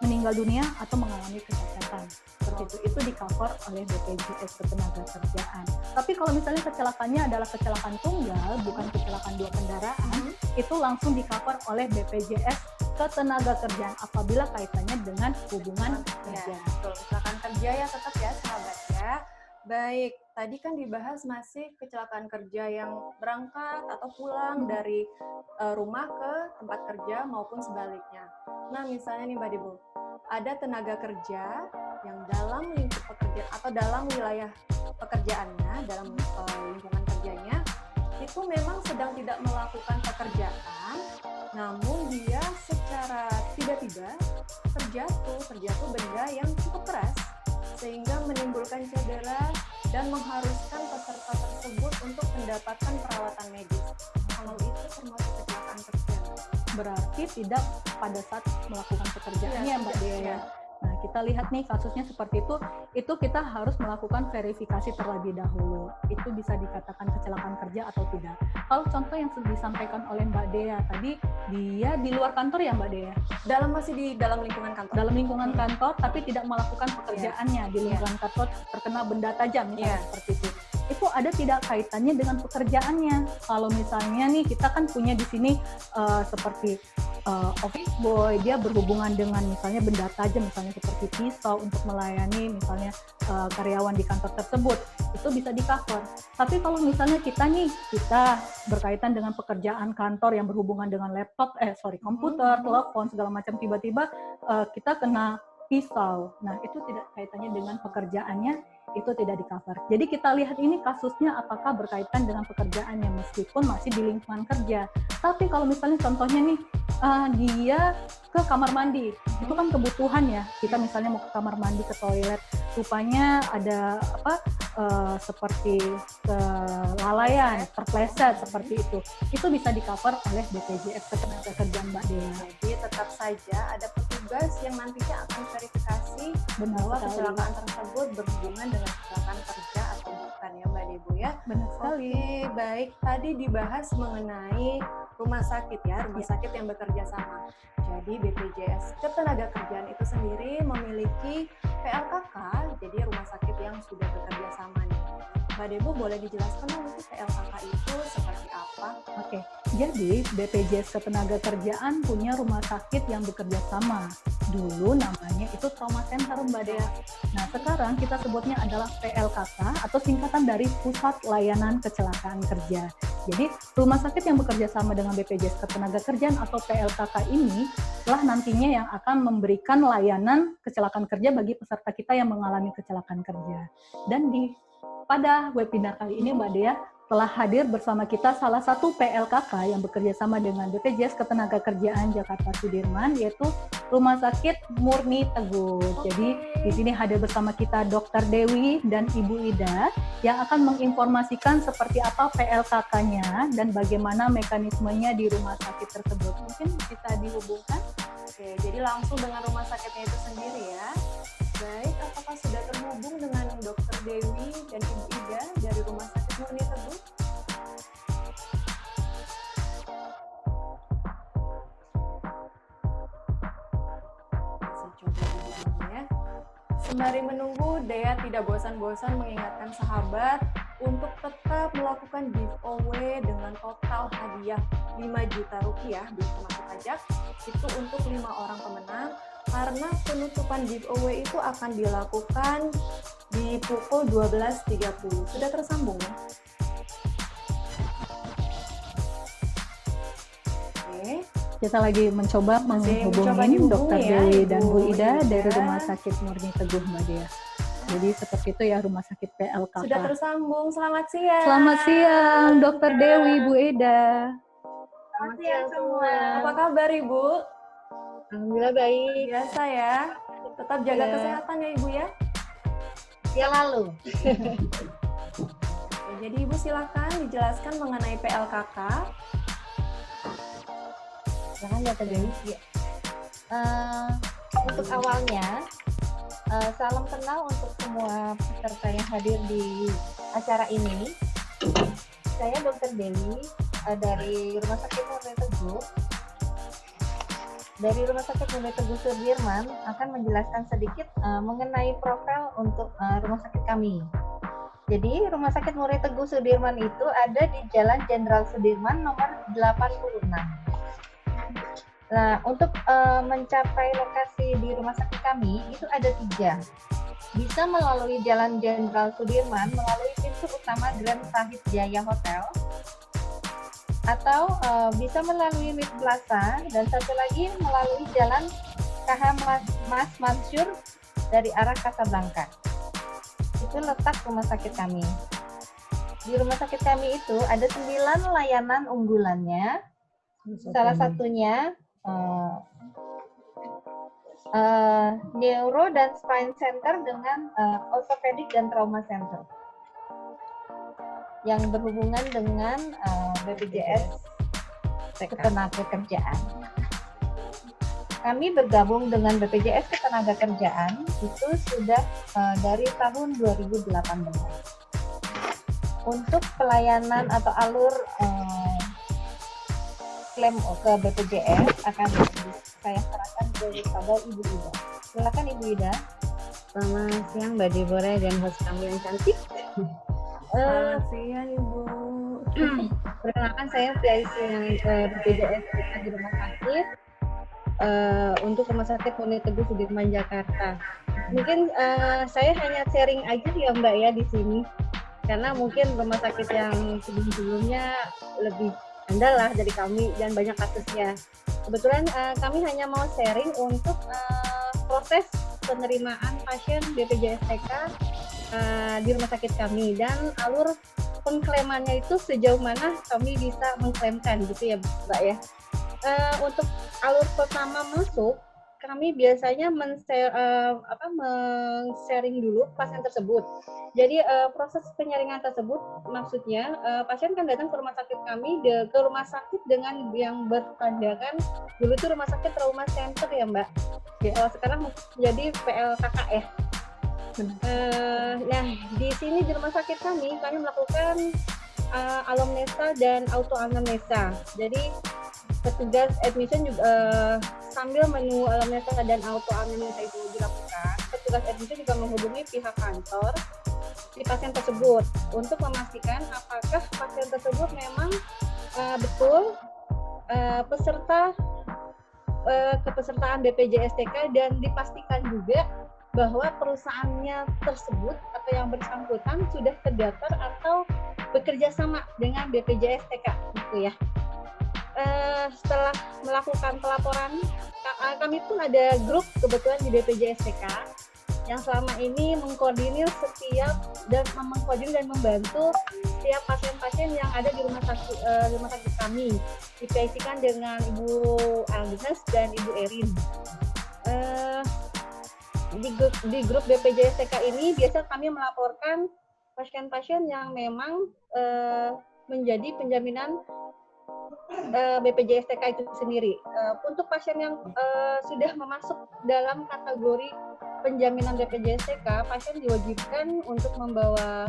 C: meninggal dunia atau mengalami kecacatan. Seperti itu di-cover oleh BPJS Ketenagakerjaan. Tapi kalau misalnya kecelakaannya adalah kecelakaan tunggal, bukan kecelakaan dua kendaraan, itu langsung di-cover oleh BPJS Ketenagakerjaan apabila kaitannya dengan hubungan kerja.
A: Betul, kecelakaan kerja ya tetap ya sahabat ya. Baik, tadi kan dibahas masih kecelakaan kerja yang berangkat atau pulang dari rumah ke tempat kerja maupun sebaliknya. Nah, misalnya nih Mbak Debu, ada tenaga kerja yang dalam lingkup pekerjaan atau dalam wilayah pekerjaannya, dalam lingkungan kerjanya, itu memang sedang tidak melakukan pekerjaan, namun dia secara tiba-tiba terjatuh benda yang cukup keras sehingga menimbulkan cedera dan mengharuskan peserta tersebut untuk mendapatkan perawatan medis. Kalau itu termasuk kecelakaan kerja.
C: Berarti tidak pada saat melakukan pekerjaannya Mbak Dea ya. Nah, kita lihat nih kasusnya seperti itu kita harus melakukan verifikasi terlebih dahulu. Itu bisa dikatakan kecelakaan kerja atau tidak. Kalau contoh yang disampaikan oleh Mbak Dea tadi, dia di luar kantor ya Mbak Dea?
A: Masih di dalam lingkungan kantor.
C: Dalam lingkungan kantor, tapi tidak melakukan pekerjaannya di lingkungan kantor, terkena benda tajam misalnya seperti itu. Itu ada tidak kaitannya dengan pekerjaannya. Kalau misalnya nih kita kan punya di sini seperti office boy, dia berhubungan dengan misalnya benda tajam, misalnya seperti pisau untuk melayani misalnya karyawan di kantor tersebut, itu bisa di-cover. Tapi kalau misalnya kita berkaitan dengan pekerjaan kantor yang berhubungan dengan komputer, telepon, segala macam, tiba-tiba kita kena pisau. Nah, itu tidak kaitannya dengan pekerjaannya, itu tidak di-cover. Jadi kita lihat ini kasusnya apakah berkaitan dengan pekerjaannya meskipun masih di lingkungan kerja. Tapi kalau misalnya contohnya nih, dia ke kamar mandi, itu kan kebutuhan ya. Kita misalnya mau ke kamar mandi, ke toilet, rupanya ada seperti kelalaian, terpleset seperti itu. Itu bisa di-cover oleh BPJS Ketenagakerjaan Mbak Dea.
A: Jadi tetap saja ada petugas yang nantinya akan verifikasi bahwa kecelakaan tersebut berhubungan dengan kecelakaan kerja atau bukan ya Mbak Debu ya.
C: Benar sekali.
A: Oke, baik. Tadi dibahas mengenai rumah sakit ya, rumah sakit yang bekerja sama. Jadi BPJS Ketenagakerjaan itu sendiri memiliki PLKK, jadi rumah sakit yang sudah bekerja sama nih. Mbak Debu boleh dijelaskan dulu PLKK itu seperti apa?
C: Oke, jadi BPJS Ketenagakerjaan punya rumah sakit yang bekerja sama. Dulu namanya itu Trauma Center Mbak Dea. Nah, sekarang kita sebutnya adalah PLKK atau singkatan dari Pusat Layanan Kecelakaan Kerja. Jadi, rumah sakit yang bekerja sama dengan BPJS Ketenagakerjaan atau PLKK ini telah nantinya yang akan memberikan layanan kecelakaan kerja bagi peserta kita yang mengalami kecelakaan kerja. Dan pada webinar kali ini Mbak Dea telah hadir bersama kita salah satu PLKK yang bekerja sama dengan BPJS Ketenagakerjaan Jakarta Sudirman, yaitu Rumah Sakit Murni Teguh. Jadi di sini hadir bersama kita Dr. Dewi dan Ibu Ida yang akan menginformasikan seperti apa PLKK-nya dan bagaimana mekanismenya di rumah sakit tersebut. Mungkin bisa dihubungkan?
A: Oke, jadi langsung dengan rumah sakitnya itu sendiri ya. Baik, apakah sudah terhubung dengan Dr. Dewi dan Ibu Ida dari Rumah Sakit Murni Teguh? Saya coba dulu ya. Sembari menunggu, Dea tidak bosan-bosan mengingatkan sahabat untuk tetap melakukan giveaway dengan total hadiah 5 juta rupiah belum termasuk pajak. Itu untuk 5 orang pemenang. Karena penutupan giveaway itu akan dilakukan di pukul 12.30. Sudah tersambung ya? Oke.
C: Kita lagi mencoba
A: Masih mencoba
C: menghubungi
A: dihubungi
C: Dokter
A: ya,
C: Dewi
A: Ibu
C: dan Bu Ida dari
A: Ida.
C: Rumah Sakit Murni Teguh, Mbak Dea. Jadi seperti itu ya, Rumah Sakit PLKK.
A: Sudah tersambung. Selamat siang.
C: Selamat siang, Dokter Dewi, Bu Ida.
A: Selamat siang semua. Apa kabar Ibu?
D: Alhamdulillah baik.
A: Biasa ya. Tetap jaga
D: Iya.
A: kesehatan ya Ibu ya.
D: Ya lalu.
A: Oke, jadi Ibu silakan dijelaskan mengenai PLKK.
D: Silakan Dokter Dewi. Ya. Untuk awalnya, salam kenal untuk semua peserta yang hadir di acara ini. Saya Dokter Dewi dari Rumah Sakit Murni Teguh. Dari Rumah Sakit Murni Teguh Sudirman akan menjelaskan sedikit mengenai profil untuk rumah sakit kami. Jadi Rumah Sakit Murni Teguh Sudirman itu ada di Jalan Jenderal Sudirman nomor 86. Nah, untuk mencapai lokasi di rumah sakit kami itu ada 3. Bisa melalui Jalan Jenderal Sudirman melalui pintu utama Grand Sahid Jaya Hotel, atau bisa melalui Mid Plaza, dan satu lagi melalui Jalan KH Mas Mansur dari arah Casablanca. Itu letak rumah sakit kami. Di rumah sakit kami itu ada 9 layanan unggulannya. Salah satunya Neuro dan Spine Center dengan Orthopedic dan Trauma Center yang berhubungan dengan BPJS Ketenagakerjaan. Kami bergabung dengan BPJS Ketenagakerjaan itu sudah dari tahun 2018. Untuk pelayanan atau alur klaim ke BPJS akan saya serahkan kepada Ibu Ida. Silakan Ibu Ida.
E: Selamat siang Mbak Deborah dan host kami yang cantik.
A: Selamat siang Ibu.
E: Perkenalkan saya PIC yang BPJS di rumah sakit untuk Rumah Sakit Murni Teguh Sudirman Jakarta. Mungkin saya hanya sharing aja ya Mbak ya di sini, karena mungkin rumah sakit yang sebelum-sebelumnya lebih andal lah dari kami dan banyak kasusnya. Kebetulan kami hanya mau sharing untuk proses penerimaan pasien BPJS TK di rumah sakit kami dan alur pengklaimannya itu sejauh mana kami bisa mengklaimkan gitu ya Mbak ya. Untuk alur pertama masuk, kami biasanya men-sharing dulu pasien tersebut. Jadi proses penyaringan tersebut maksudnya pasien kan datang ke rumah sakit kami, ke rumah sakit dengan yang bertandakan dulu itu Rumah Sakit Trauma Center ya Mbak. Kalau sekarang menjadi PLKK ya. Nah di sini di rumah sakit kami melakukan alomnesa dan auto anamnesa. Jadi petugas admission juga sambil menunggu alomnesa dan auto anamnesa itu dilakukan, petugas admission juga menghubungi pihak kantor si pasien tersebut untuk memastikan apakah pasien tersebut memang betul peserta kepesertaan BPJS TK, dan dipastikan juga bahwa perusahaannya tersebut atau yang bersangkutan sudah terdaftar atau bekerja sama dengan BPJS TK gitu ya. Setelah melakukan pelaporan, kami pun ada grup kebetulan di BPJS TK yang selama ini mengkoordinir setiap dan membantu setiap pasien-pasien yang ada di rumah sakit kami, diPIC-kan dengan Ibu Agnes dan Ibu Erin. Di grup BPJS TK ini biasa kami melaporkan pasien-pasien yang memang menjadi penjaminan BPJS TK itu sendiri. Untuk pasien yang sudah masuk dalam kategori penjaminan BPJS TK, pasien diwajibkan untuk membawa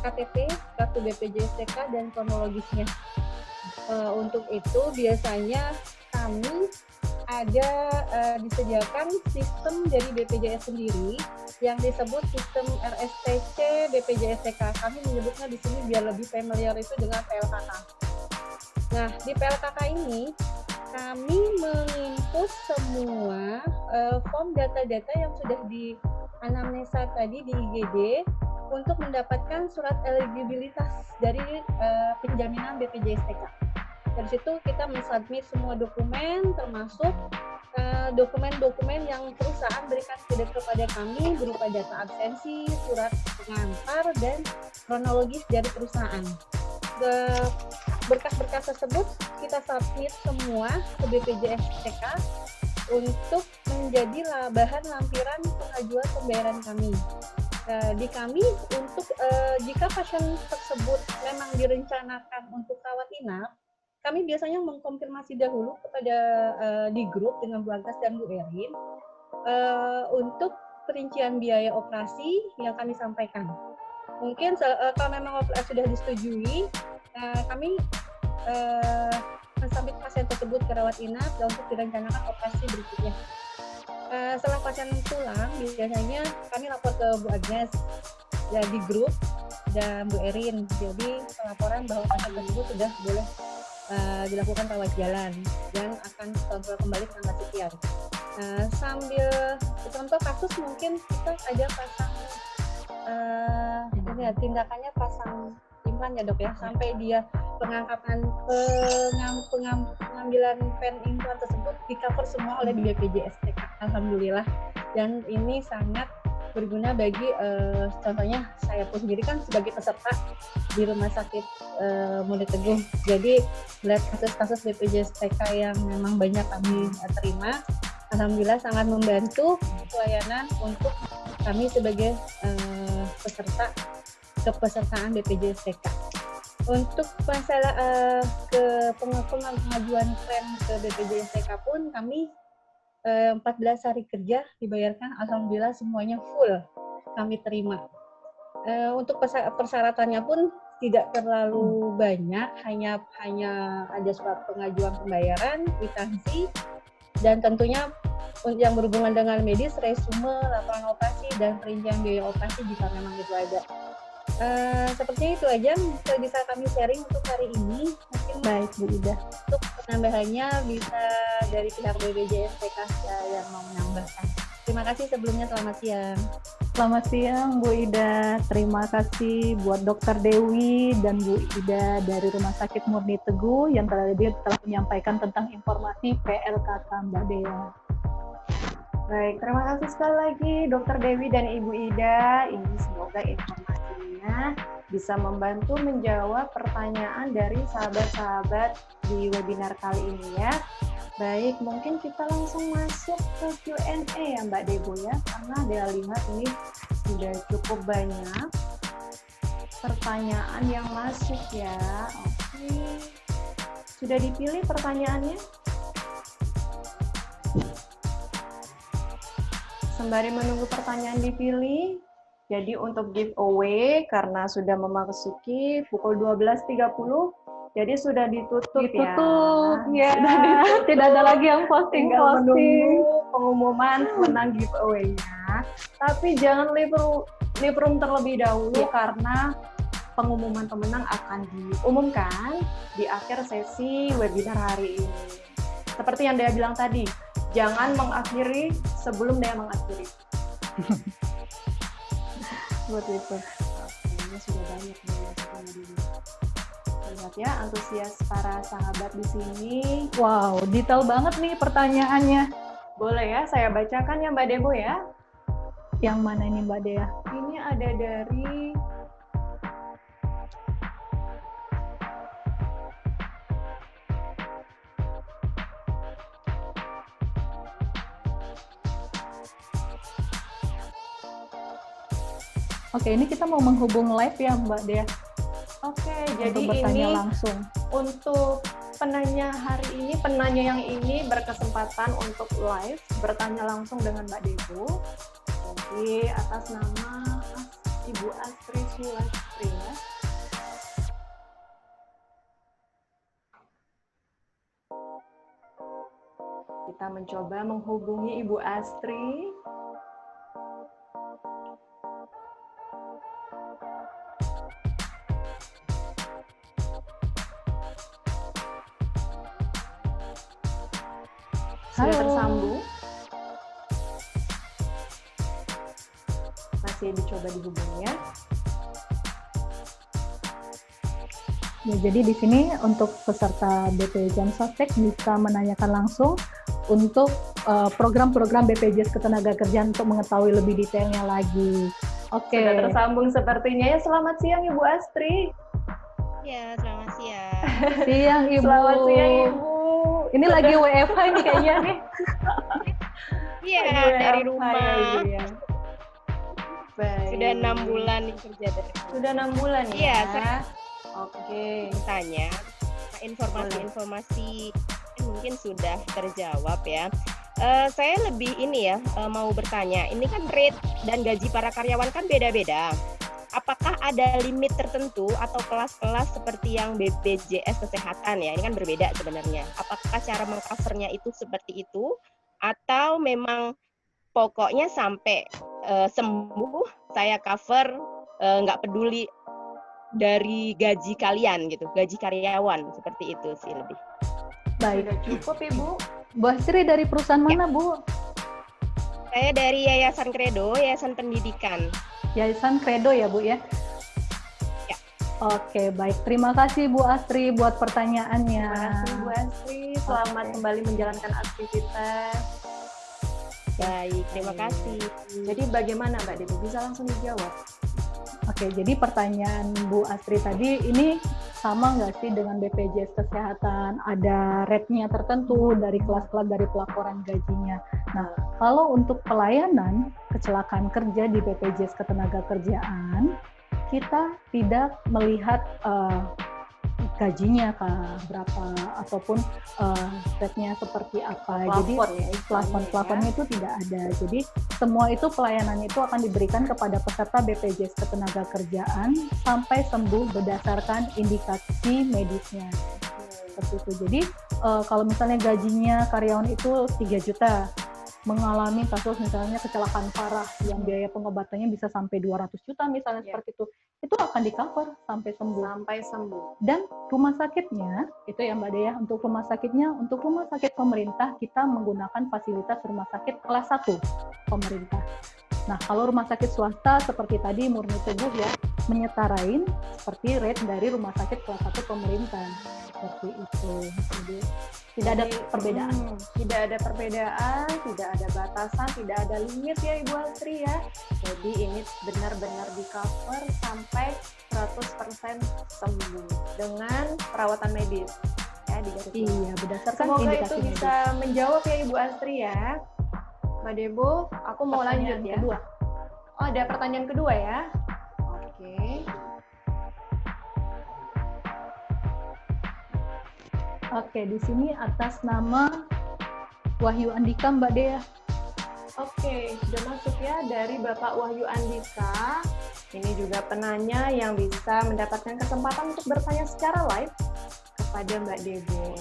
E: KTP, kartu BPJS TK, dan kronologisnya. Untuk itu biasanya kami ada disediakan sistem dari BPJS sendiri yang disebut sistem RSTC BPJS TK. Kami menyebutnya di sini biar lebih familiar itu dengan PLKK. Nah, di PLKK ini kami menginput semua form data-data yang sudah di anamnesa tadi di IGD untuk mendapatkan surat eligibilitas dari penjaminan BPJS TK. Dari situ kita mensubmit semua dokumen, termasuk dokumen-dokumen yang perusahaan berikan kepada kami berupa data absensi, surat pengantar, dan kronologis dari perusahaan. Berkas-berkas tersebut kita submit semua ke BPJS TK untuk menjadi bahan lampiran pengajuan pembayaran kami. Di kami untuk jika pasien tersebut memang direncanakan untuk rawat inap, kami biasanya mengkonfirmasi dahulu kepada di grup dengan Bu Agnes dan Bu Erin untuk perincian biaya operasi yang kami sampaikan. Mungkin kalau memang sudah disetujui, kami mensubmit pasien tersebut ke rawat inap dan untuk direncanakan operasi berikutnya. Setelah pasien pulang, biasanya kami lapor ke Bu Agnes ya, di grup dan Bu Erin. Jadi pelaporan bahwa pasien tersebut sudah boleh dilakukan rawat jalan dan akan kontrol kembali tanggal sekian. Sambil contoh kasus mungkin kita ada pasang ini ya, tindakannya pasang implan ya dok ya, sampai dia pengambilan pen implan tersebut di cover semua oleh BPJS TK. Alhamdulillah, dan ini sangat berguna bagi contohnya saya pun sendiri kan sebagai peserta di Rumah Sakit Murid Teguh. Jadi melihat kasus-kasus BPJS TK yang memang banyak kami terima, alhamdulillah sangat membantu pelayanan untuk kami sebagai peserta kepesertaan BPJS TK. Untuk masalah pengajuan klaim ke BPJS TK pun kami 14 hari kerja dibayarkan, alhamdulillah semuanya full kami terima. Untuk persyaratannya pun tidak terlalu banyak, hanya ada surat pengajuan pembayaran, kwitansi, dan tentunya yang berhubungan dengan medis, resume, laporan operasi, dan perincian biaya operasi jika memang itu ada. Sepertinya itu aja yang bisa kami sharing untuk hari ini. Mungkin
C: Baik Bu Ida.
E: untuk penambahannya bisa dari pihak BPJS TK yang mau menambahkan. Terima kasih sebelumnya, selamat siang.
C: Selamat siang Bu Ida. Terima kasih buat Dr. Dewi dan Bu Ida dari Rumah Sakit Murni Teguh yang telah menyampaikan tentang informasi PLKK Mbak Dea.
A: Baik, terima kasih sekali lagi Dr. Dewi dan Ibu Ida. Ini semoga informasinya bisa membantu menjawab pertanyaan dari sahabat-sahabat di webinar kali ini ya. Baik, mungkin kita langsung masuk ke Q&A ya Mbak Debo ya, karena Dea lihat ini sudah cukup banyak pertanyaan yang masuk ya. Oke, sudah dipilih pertanyaannya? Sembari menunggu pertanyaan dipilih, jadi untuk giveaway karena sudah memasuki pukul 12.30, jadi sudah ditutup ya.
C: Ya.
A: Sudah ditutup.
C: Tidak ada lagi yang
A: Tinggal menunggu pengumuman pemenang giveaway-nya. Tapi jangan leave room terlebih dahulu karena pengumuman pemenang akan diumumkan di akhir sesi webinar hari ini. Seperti yang Dea bilang tadi, jangan mengakhiri sebelum Dea mengakhiri. Seperti itu. Ini sudah banyak nih masukan dulu. Lihat ya antusias para sahabat di sini.
C: Wow, detail banget nih pertanyaannya.
A: Boleh ya, saya bacakan ya Mbak Debo ya.
C: Yang mana ini Mbak Dea?
A: Ini ada dari
C: Oke, ini kita mau menghubung live ya Mbak Dea.
A: Oke,
C: Untuk
A: jadi
C: bertanya
A: ini
C: langsung.
A: untuk penanya hari ini, penanya yang ini berkesempatan untuk live bertanya langsung dengan Mbak Debo. Jadi atas nama Ibu Astri Sulastri ya. Kita mencoba menghubungi Ibu Astri. Sudah
C: Halo.
A: tersambung. Masih dicoba dihubungi ya.
C: Ya, jadi di sini untuk peserta BP Jam Sostek bisa menanyakan langsung untuk program-program BPJS Ketenagakerjaan untuk mengetahui lebih detailnya lagi. Oke.
A: Sudah tersambung sepertinya ya. Selamat siang Ibu Astri.
F: Ya, selamat siang.
C: Siang Ibu.
A: Selamat siang Ibu.
C: Ini lagi WFH ini kayaknya nih.
F: Iya,
A: Lagi
F: dari
A: WFH
F: rumah.
A: ya, Ibu, ya. Baik.
F: Sudah 6 bulan kerja dari rumah.
A: Sudah 6 bulan ya.
F: Iya, saya
A: Oke.
F: tanya, informasi-informasi mungkin sudah terjawab ya. Saya lebih ini ya, mau bertanya, ini kan rate dan gaji para karyawan kan beda-beda. Apakah ada limit tertentu atau kelas-kelas seperti yang BPJS Kesehatan ya, ini kan berbeda sebenarnya. Apakah cara mengcovernya itu seperti itu, atau memang pokoknya sampai sembuh saya cover, nggak peduli dari gaji kalian gitu, gaji karyawan, seperti itu sih lebih.
C: Baik.
A: Sudah cukup Ibu.
C: Bu Astri dari perusahaan mana, Bu?
F: Saya dari Yayasan Credo, Yayasan Pendidikan.
C: Yayasan Credo ya, Bu ya?
F: Ya.
C: Oke, baik. Terima kasih Bu Astri buat pertanyaannya.
A: Terima kasih Bu Astri. Selamat
C: Oke.
A: kembali menjalankan aktivitas.
F: Baik, terima kasih.
A: Jadi bagaimana Mbak Dewi? Bisa langsung dijawab.
C: Oke, jadi pertanyaan Bu Astri tadi ini sama nggak sih dengan BPJS Kesehatan? Ada rate-nya tertentu dari kelas-kelas dari pelaporan gajinya. Nah, kalau untuk pelayanan kecelakaan kerja di BPJS Ketenagakerjaan, kita tidak melihat gajinya berapa ataupun rate-nya seperti apa. Jadi
A: Plafon ya,
C: plafon-plafonnya itu tidak ada. Jadi semua itu pelayanannya itu akan diberikan kepada peserta BPJS Ketenagakerjaan sampai sembuh berdasarkan indikasi medisnya. Seperti itu. Jadi kalau misalnya gajinya karyawan itu 3 juta, mengalami kasus misalnya kecelakaan parah yang biaya pengobatannya bisa sampai 200 juta misalnya
A: Ya.
C: seperti itu akan di-cover sampai sembuh.
A: sampai sembuh.
C: Dan rumah sakitnya, itu ya Mbak Dea, untuk rumah sakit pemerintah kita menggunakan fasilitas rumah sakit kelas 1 pemerintah. Nah, kalau rumah sakit swasta seperti tadi Murni Teguh ya, menyetarain seperti rate dari rumah sakit kelas 1 pemerintah. Seperti itu. Jadi, tidak ada perbedaan.
A: Tidak ada perbedaan, tidak ada batasan, tidak ada limit ya Ibu Astri ya. Jadi ini benar-benar di-cover sampai 100% sembuh dengan perawatan medis. Ya, di garis bawah.
C: Iya, berdasarkan
A: Semoga
C: indikasi
A: itu
C: medis.
A: bisa menjawab ya Ibu Astri ya. Mbak Debo, aku mau
C: Pertanyaan
A: lanjut ya.
C: kedua.
A: Oh, ada pertanyaan kedua ya. Oke.
C: Oke, di sini atas nama Wahyu Andika Mbak Dea.
A: Oke, sudah masuk ya dari Bapak Wahyu Andika. Ini juga penanya yang bisa mendapatkan kesempatan untuk bertanya secara live kepada Mbak Debo.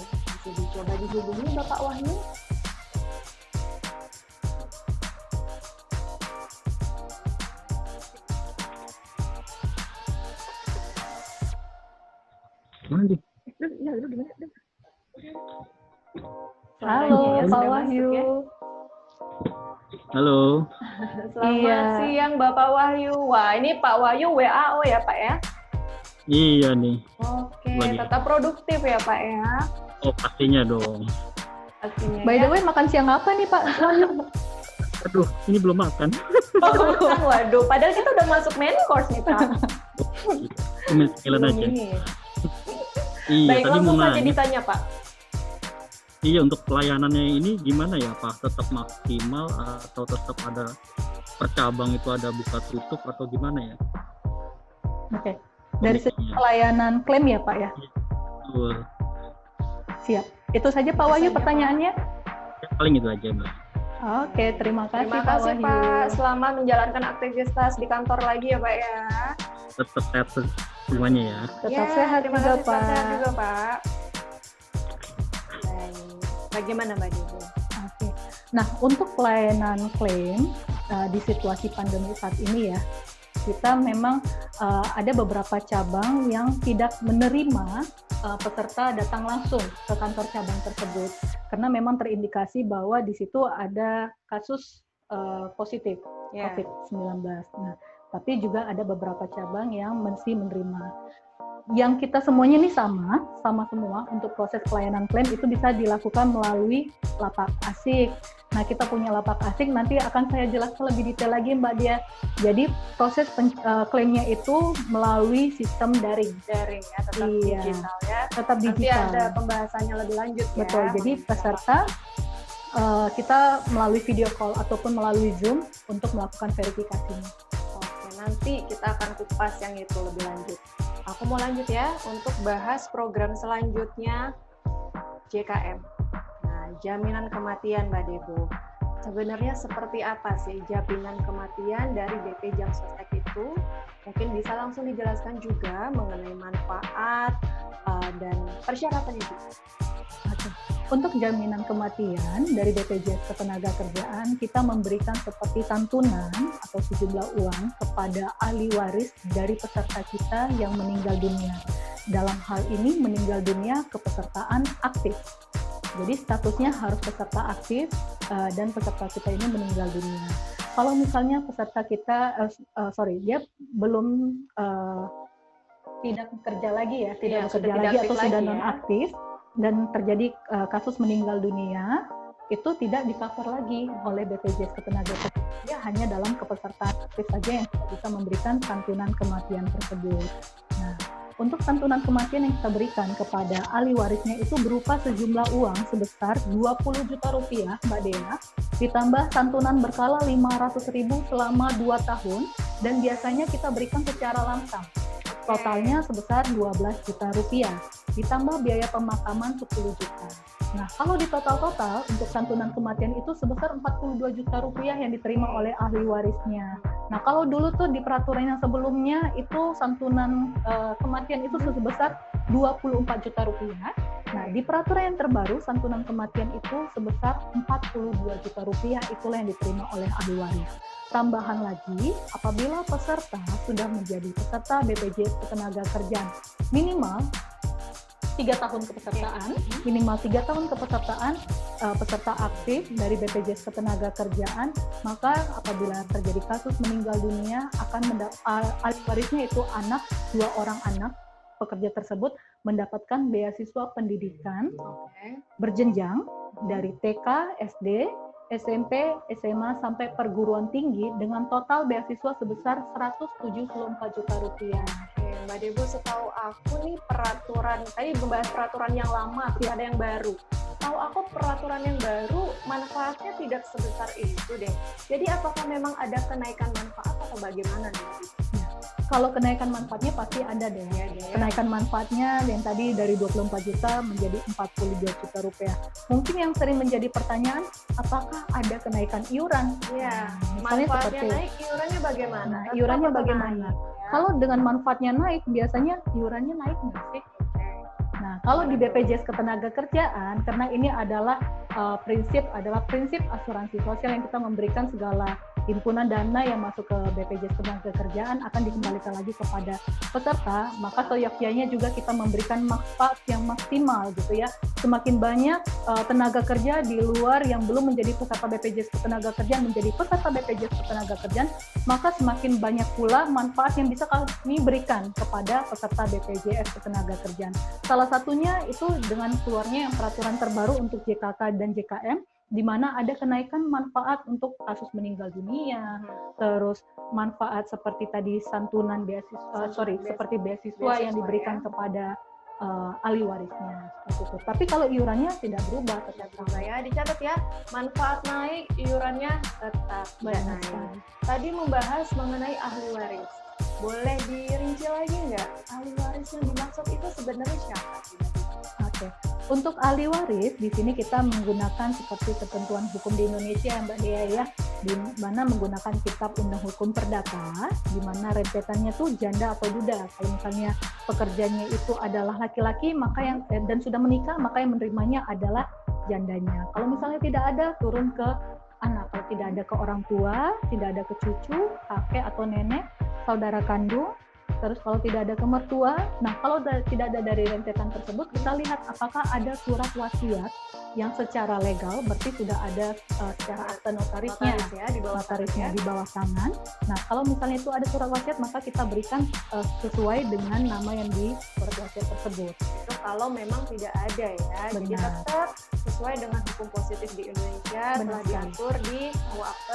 A: Bisa dicoba dihubungi Bapak Wahyu.
C: Halo,
A: Suaranya ya,
C: Pak
A: sudah
C: Wahyu.
A: masuk ya.
G: Halo,
A: Selamat
C: Iya.
A: siang Bapak Wahyu. Wah, ini Pak Wahyu WAO ya Pak ya?
G: iya nih.
A: Oke,
G: Lagi.
A: tetap produktif ya Pak ya.
G: Oh pastinya dong.
A: Pastinya
C: By
A: ya.
C: the way, makan siang apa nih Pak Wahyu?
G: Aduh, ini belum makan.
A: Waduh, padahal kita udah masuk main course nih Pak.
G: Cemilan aja.
A: Ini.
G: Iya,
A: Baik,
G: tadi mau
A: langsung saja
G: nanya.
A: ditanya Pak.
G: Iya, untuk pelayanannya ini gimana ya Pak? Tetap maksimal atau tetap ada per cabang itu ada buka tutup atau gimana ya?
C: Oke. Dari segi
G: Kondisinya.
C: pelayanan klaim ya Pak ya?
G: Betul.
C: Siap. Itu saja Pak Wahyu
A: saja, Pak.
C: pertanyaannya?
G: Ya, paling itu aja Mbak.
C: Oke, terima kasih
A: Terima
C: Pak
A: kasih
C: Wahyu.
A: Pak. Selamat menjalankan aktivitas di kantor lagi ya Pak ya.
G: Tetap sehat semuanya ya.
C: Tetap
A: Ya,
C: sehat
A: terima
C: juga
A: kasih, tetap sehat
C: Pak.
A: juga Pak. Baik. Bagaimana Mbak Dewi?
C: Oke. Nah, untuk pelayanan klaim di situasi pandemi saat ini ya, kita memang ada beberapa cabang yang tidak menerima peserta datang langsung ke kantor cabang tersebut karena memang terindikasi bahwa di situ ada kasus positif
A: Ya.
C: COVID-19. Nah, tapi juga ada beberapa cabang yang mesti menerima. yang kita semuanya ini sama semua untuk proses pelayanan klaim itu bisa dilakukan melalui lapak asik. Nah, kita punya lapak asik, nanti akan saya jelaskan lebih detail lagi Mbak Dia. Jadi proses klaimnya itu melalui sistem daring.
A: Daring ya, tetap
C: Iya.
A: digital ya.
C: Tetap
A: Nanti
C: digital.
A: ada pembahasannya lebih lanjut ya.
C: Betul. Jadi
A: mengenai
C: peserta kita melalui video call ataupun melalui Zoom untuk melakukan verifikasinya.
A: Oke, nanti kita akan kupas yang itu lebih lanjut. Aku mau lanjut ya untuk bahas program selanjutnya JKM. Nah, jaminan kematian Mbak Debo. Sebenarnya seperti apa sih jaminan kematian dari BP Jam Sostek itu? Mungkin bisa langsung dijelaskan juga mengenai manfaat dan persyaratannya juga.
C: Oke. Untuk jaminan kematian dari BPJS Ketenagakerjaan, kita memberikan seperti santunan atau sejumlah uang kepada ahli waris dari peserta kita yang meninggal dunia. Dalam hal ini meninggal dunia kepesertaan aktif. Jadi statusnya harus peserta aktif dan peserta kita ini meninggal dunia. Kalau misalnya peserta kita, dia belum tidak bekerja lagi ya, tidak bekerja lagi atau sudah nonaktif, dan terjadi kasus meninggal dunia, itu tidak di-cover lagi oleh BPJS Ketenagakerjaan. Dia hanya dalam kepesertaan aktif saja yang kita bisa memberikan santunan kematian tersebut. Nah, untuk santunan kematian yang kita berikan kepada ahli warisnya itu berupa sejumlah uang sebesar 20 juta rupiah, Mbak Dea, ditambah santunan berkala 500.000 selama 2 tahun, dan biasanya kita berikan secara langsung. Totalnya sebesar 12 juta rupiah, ditambah biaya pemakaman 10 juta. Nah, kalau di total-total untuk santunan kematian itu sebesar 42 juta rupiah yang diterima oleh ahli warisnya. Nah, kalau dulu tuh di peraturan yang sebelumnya itu santunan kematian itu sebesar 24 juta rupiah. Nah, di peraturan yang terbaru santunan kematian itu sebesar 42 juta rupiah, itulah yang diterima oleh ahli waris. Tambahan lagi, apabila peserta sudah menjadi peserta BPJS Ketenagakerjaan minimal 3 tahun kepesertaan, peserta aktif dari BPJS Ketenagakerjaan, maka apabila terjadi kasus meninggal dunia akan ahli warisnya itu 2 orang anak pekerja tersebut mendapatkan beasiswa pendidikan berjenjang dari TK, SD, SMP, SMA sampai perguruan tinggi dengan total beasiswa sebesar 174 juta rupiah.
A: Oke, Mbak Debo, setahu aku nih peraturan, tadi membahas peraturan yang lama, tapi ada yang baru. Tahu aku peraturan yang baru manfaatnya tidak sebesar itu deh. Jadi apakah memang ada kenaikan manfaat atau bagaimana nih?
C: Kalau kenaikan manfaatnya pasti ada deh. Kenaikan manfaatnya yang tadi dari 24 juta menjadi 42 juta rupiah. Mungkin yang sering menjadi pertanyaan, apakah ada kenaikan iuran?
A: Iya,
C: Misalnya
A: manfaatnya
C: seperti
A: naik, iurannya bagaimana?
C: Nah, iurannya
A: Tetap atau
C: bagaimana?
A: naik, ya?
C: Kalau dengan manfaatnya naik, biasanya iurannya naik nggak sih? Nah, kalau di BPJS Ketenagakerjaan, karena ini adalah prinsip asuransi sosial yang kita memberikan segala himpunan dana yang masuk ke BPJS Ketenagakerjaan akan dikembalikan lagi kepada peserta, maka seyogyanya juga kita memberikan manfaat yang maksimal gitu ya. Semakin banyak tenaga kerja di luar yang belum menjadi peserta BPJS Ketenagakerjaan menjadi peserta BPJS Ketenagakerjaan, maka semakin banyak pula manfaat yang bisa kami berikan kepada peserta BPJS Ketenagakerjaan. Salah satunya itu dengan keluarnya yang peraturan terbaru untuk JKK dan JKM, di mana ada kenaikan manfaat untuk kasus meninggal dunia, terus manfaat seperti tadi santunan seperti beasiswa yang diberikan kepada ahli warisnya. Seperti itu. Tapi kalau iurannya tidak berubah, tetap sama
A: ya, dicatat ya, manfaat naik, iurannya tetap naik. Tadi membahas mengenai ahli waris. Boleh dirinci lagi nggak? Ahli waris yang dimaksud itu sebenarnya siapa?
C: Oke. Untuk ahli waris, di sini kita menggunakan seperti ketentuan hukum di Indonesia Mbak Dea ya, di mana menggunakan Kitab Undang Hukum Perdata, di mana rentetannya tuh janda atau duda. Kalau misalnya pekerjanya itu adalah laki-laki, maka dan sudah menikah, maka yang menerimanya adalah jandanya. Kalau misalnya tidak ada, turun ke anak. Kalau tidak ada ke orang tua, tidak ada ke cucu, kakek atau nenek, saudara kandung, Terus kalau tidak ada ke mertua, nah kalau tidak ada dari rentetan tersebut, kita lihat apakah ada surat wasiat yang secara legal, berarti sudah ada secara akte notarisnya, notarisnya di bawah tangan. Nah kalau misalnya itu ada surat wasiat, maka kita berikan sesuai dengan nama yang di surat wasiat tersebut.
A: Itu kalau memang tidak ada ya. Jadi
C: Benar.
A: tetap sesuai dengan hukum positif di Indonesia telah diatur di KUHP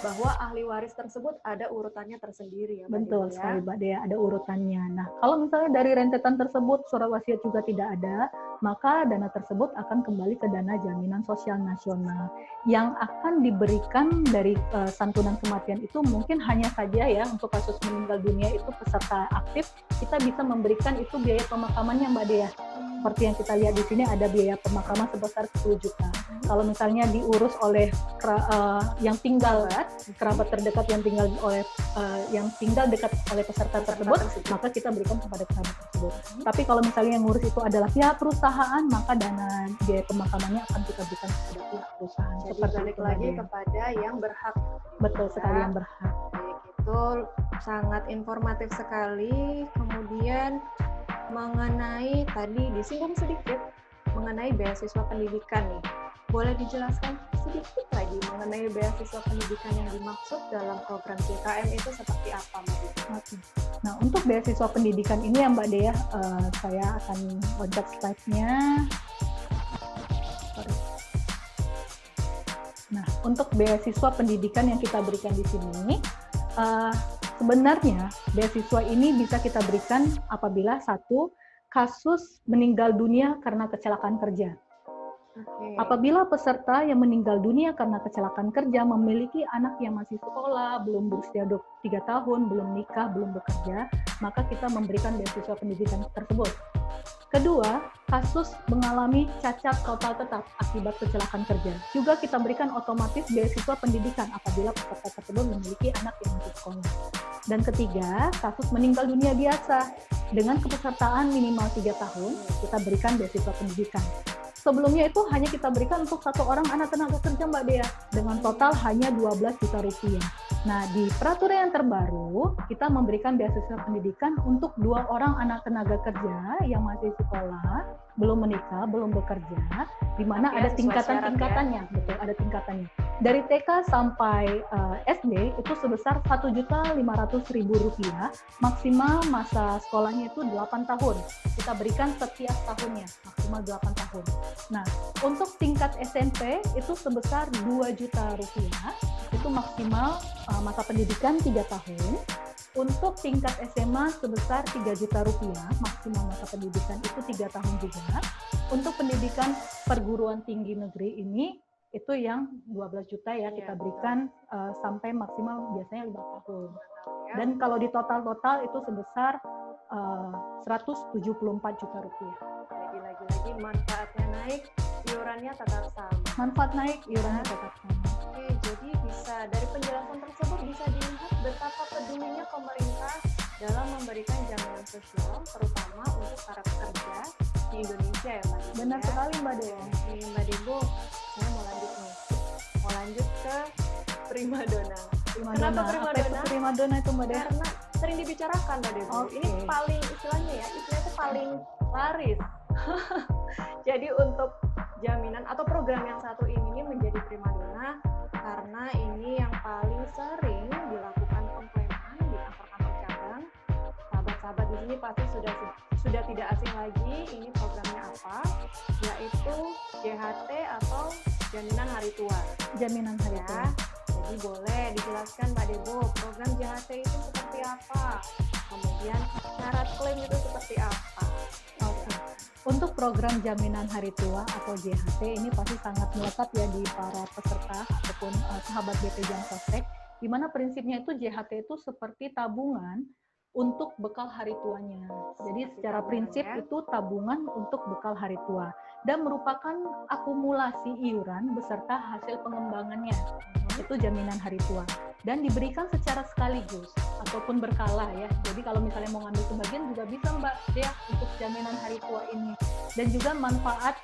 A: bahwa ahli waris tersebut ada urutannya tersendiri ya. Mbak
C: Betul
A: Dewi,
C: sekali Mbak Dea, ada urutannya. Nah, kalau misalnya dari rentetan tersebut surat wasiat juga tidak ada, maka dana tersebut akan kembali ke dana jaminan sosial nasional. Yang akan diberikan dari santunan kematian itu mungkin hanya saja ya untuk kasus meninggal dunia itu peserta aktif, kita bisa memberikan itu biaya pemakamannya Mbak Dea. Seperti yang kita lihat di sini ada biaya pemakaman sebesar 10 juta. Kalau misalnya diurus oleh yang tinggal kerabat terdekat yang tinggal dekat oleh peserta tersebut, maka kita berikan kepada kerabat tersebut. Tapi kalau misalnya yang ngurus itu adalah pihak perusahaan, maka dana biaya pemakamannya akan kita berikan kepada pihak perusahaan.
A: Jadi
C: Seperti
A: balik
C: itu,
A: lagi
C: Mbak Dea.
A: kepada yang berhak.
C: Betul sekali yang berhak.
A: Baik, itu sangat informatif sekali. Kemudian mengenai tadi disinggung sedikit mengenai beasiswa pendidikan nih. Boleh dijelaskan sedikit lagi mengenai beasiswa pendidikan yang dimaksud dalam program JKM itu seperti apa, Mbak Dea?
C: Oke. Nah, untuk beasiswa pendidikan ini ya Mbak Dea, saya akan loncat slide-nya. Sorry. Nah, untuk beasiswa pendidikan yang kita berikan di sini, sebenarnya beasiswa ini bisa kita berikan apabila satu kasus meninggal dunia karena kecelakaan kerja. Apabila peserta yang meninggal dunia karena kecelakaan kerja memiliki anak yang masih sekolah, belum berusia 3 tahun, belum nikah, belum bekerja, maka kita memberikan beasiswa pendidikan tersebut. Kedua, kasus mengalami cacat total tetap akibat kecelakaan kerja. Juga kita berikan otomatis beasiswa pendidikan apabila peserta tersebut memiliki anak yang masih sekolah. Dan ketiga, kasus meninggal dunia biasa. Dengan kepesertaan minimal 3 tahun, kita berikan beasiswa pendidikan. Sebelumnya itu hanya kita berikan untuk satu orang anak tenaga kerja Mbak Dea dengan total hanya 12 juta rupiah. Nah, di peraturan yang terbaru kita memberikan beasiswa pendidikan untuk 2 orang anak tenaga kerja yang masih sekolah, belum menikah, belum bekerja, di mana ada tingkatan-tingkatannya, betul, ada tingkatannya. Dari TK sampai SD itu sebesar Rp1.500.000, maksimal masa sekolahnya itu 8 tahun. Kita berikan setiap tahunnya, maksimal 8 tahun. Nah, untuk tingkat SMP itu sebesar Rp2 juta, itu maksimal masa pendidikan 3 tahun. Untuk tingkat SMA sebesar Rp3 juta, maksimal masa pendidikan itu 3 tahun juga. Untuk pendidikan perguruan tinggi negeri ini, itu yang 12 juta ya, kita berikan sampai maksimal biasanya 5 tahun. Dan kalau di total itu sebesar Rp174 juta.
A: Jadi lagi-lagi manfaatnya naik, iurannya tetap sama.
C: Manfaat naik, iurannya tetap sama.
A: Oke, jadi bisa dari penjelasan tersebut bisa dilihat betapa pedulinya pemerintah dalam memberikan jaminan sosial, terutama untuk para pekerja di Indonesia ya Mbak Dea.
C: Benar sekali Mbak Dea.
A: Oke, Mbak Debo, saya mau lanjut nih. Mau lanjut ke primadona. Kenapa primadona?
C: Apa itu primadona itu Mbak Dea?
A: Karena sering dibicarakan Mbak Debo.
C: Oke.
A: Ini paling istilahnya itu paling laris. Jadi untuk jaminan atau program yang satu ini menjadi primadona karena ini yang paling sering dilakukan pengklaiman di kantor-kantor cabang. Sahabat-sahabat di sini pasti sudah tidak asing lagi ini programnya apa, yaitu JHT atau jaminan hari tua.
C: Jaminan hari tua.
A: Jadi boleh dijelaskan Mbak Debo, program JHT itu seperti apa? Kemudian syarat klaim itu seperti apa?
C: Oke. Untuk program jaminan hari tua atau JHT ini pasti sangat melekat ya di para peserta ataupun sahabat BP Jam Sostek, di mana prinsipnya itu JHT itu seperti tabungan untuk bekal hari tuanya. Jadi secara prinsip itu tabungan untuk bekal hari tua dan merupakan akumulasi iuran beserta hasil pengembangannya. Itu jaminan hari tua dan diberikan secara sekaligus ataupun berkala ya. Jadi kalau misalnya mau ngambil sebagian juga bisa Mbak Dea untuk jaminan hari tua ini. Dan juga manfaat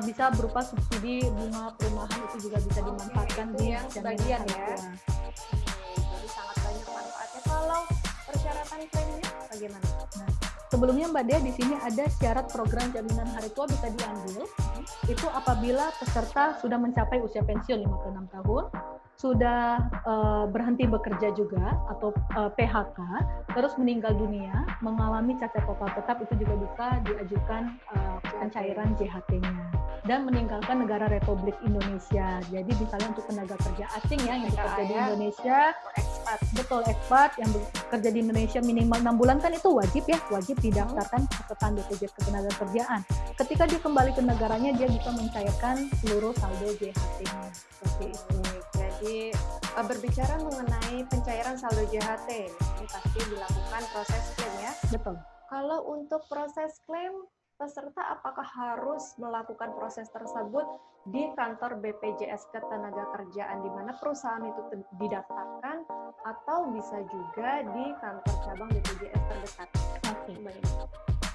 C: bisa berupa subsidi bunga perumahan itu juga bisa dimanfaatkan di
A: yang
C: jaminan
A: sebagian
C: hari
A: ya.
C: tua.
A: Jadi sangat banyak manfaatnya. Kalau persyaratan klaimnya bagaimana? bagaimana?
C: Sebelumnya Mbak Dea, di sini ada syarat program jaminan hari tua bisa diambil. Itu apabila peserta sudah mencapai usia pensiun 56 tahun, sudah berhenti bekerja juga atau PHK, terus meninggal dunia, mengalami cacat total tetap, itu juga bisa diajukan pencairan JHT-nya. Dan meninggalkan negara Republik Indonesia. Jadi misalnya untuk tenaga kerja asing ya yang bekerja di Indonesia, expat, betul expat yang bekerja di Indonesia minimal 6 bulan kan itu wajib ya, wajib didaftarkan catatan BPJS Ketenagakerjaan. Ketika dia kembali ke negaranya, dia bisa mencairkan seluruh saldo JHT-nya. Seperti itu.
A: Jadi berbicara mengenai pencairan saldo JHT, ini pasti dilakukan proses klaim ya.
C: Betul.
A: Kalau untuk proses klaim, peserta apakah harus melakukan proses tersebut di kantor BPJS Ketenagakerjaan di mana perusahaan itu didaftarkan, atau bisa juga di kantor cabang BPJS terdekat?
C: Oke.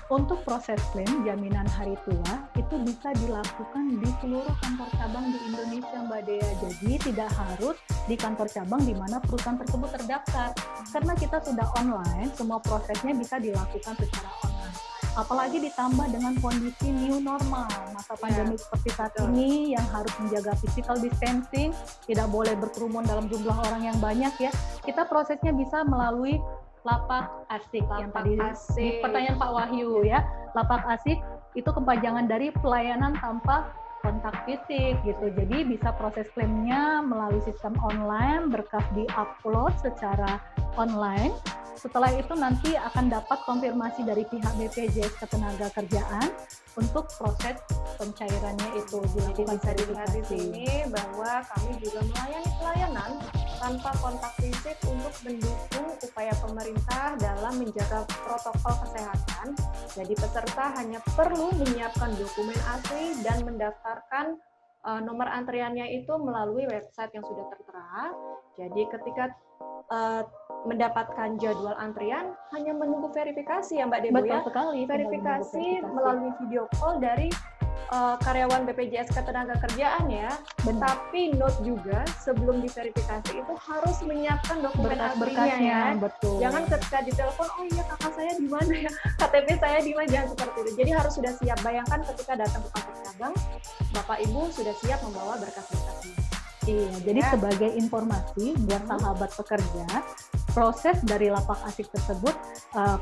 C: Untuk proses klaim jaminan hari tua itu bisa dilakukan di seluruh kantor cabang di Indonesia, Mbak Dea. Jadi tidak harus di kantor cabang di mana perusahaan tersebut terdaftar. Karena kita sudah online, semua prosesnya bisa dilakukan secara online. Apalagi ditambah dengan kondisi new normal, masa pandemi seperti saat ini yang harus menjaga physical distancing, tidak boleh berkerumun dalam jumlah orang yang banyak ya. Kita prosesnya bisa melalui lapak asik yang tadi di pertanyaan Pak Wahyu ya. Lapak asik itu kepanjangan dari pelayanan tanpa kontak fisik gitu. Jadi bisa proses klaimnya melalui sistem online, berkas di-upload secara online. Setelah itu nanti akan dapat konfirmasi dari pihak BPJS Ketenagakerjaan untuk proses pencairannya itu.
A: Jadi bisa dilihat di sini bahwa kami juga melayani pelayanan tanpa kontak fisik untuk mendukung upaya pemerintah dalam menjaga protokol kesehatan. Jadi peserta hanya perlu menyiapkan dokumen asli dan mendaftarkan nomor antriannya itu melalui website yang sudah tertera. Jadi ketika mendapatkan jadwal antrian, hanya menunggu verifikasi ya Mbak Debo ya.
C: Betul sekali.
A: Verifikasi melalui video call dari karyawan BPJS Ketenagakerjaan ya. Tapi note juga sebelum diverifikasi itu harus menyiapkan dokumen aslinya ya.
C: Betul.
A: Jangan ketika ditelepon, oh iya kakak saya di mana ya, KTP saya di mana, jangan seperti itu. Jadi harus sudah siap. Bayangkan ketika datang ke kantor cabang, Bapak Ibu sudah siap membawa berkas-berkasnya.
C: Iya, jadi sebagai informasi buat sahabat pekerja, proses dari lapak asik tersebut,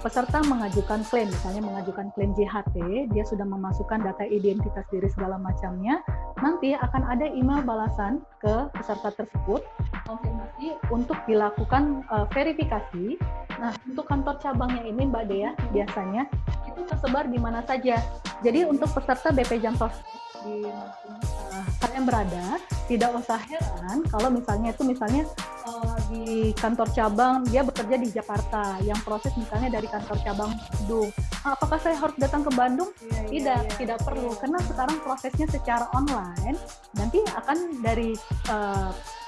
C: peserta mengajukan klaim, misalnya mengajukan klaim JHT, dia sudah memasukkan data identitas diri segala macamnya, nanti akan ada email balasan ke peserta tersebut, konfirmasi untuk dilakukan verifikasi. Nah, untuk kantor cabangnya ini Mbak Dea, biasanya itu tersebar di mana saja. Jadi untuk peserta BP Jam Sosial di kalian berada, tidak usah heran kalau misalnya di kantor cabang dia bekerja di Jakarta, yang proses misalnya dari kantor cabang Bandung. Apakah saya harus datang ke Bandung? Tidak perlu, karena sekarang prosesnya secara online. Nanti akan dari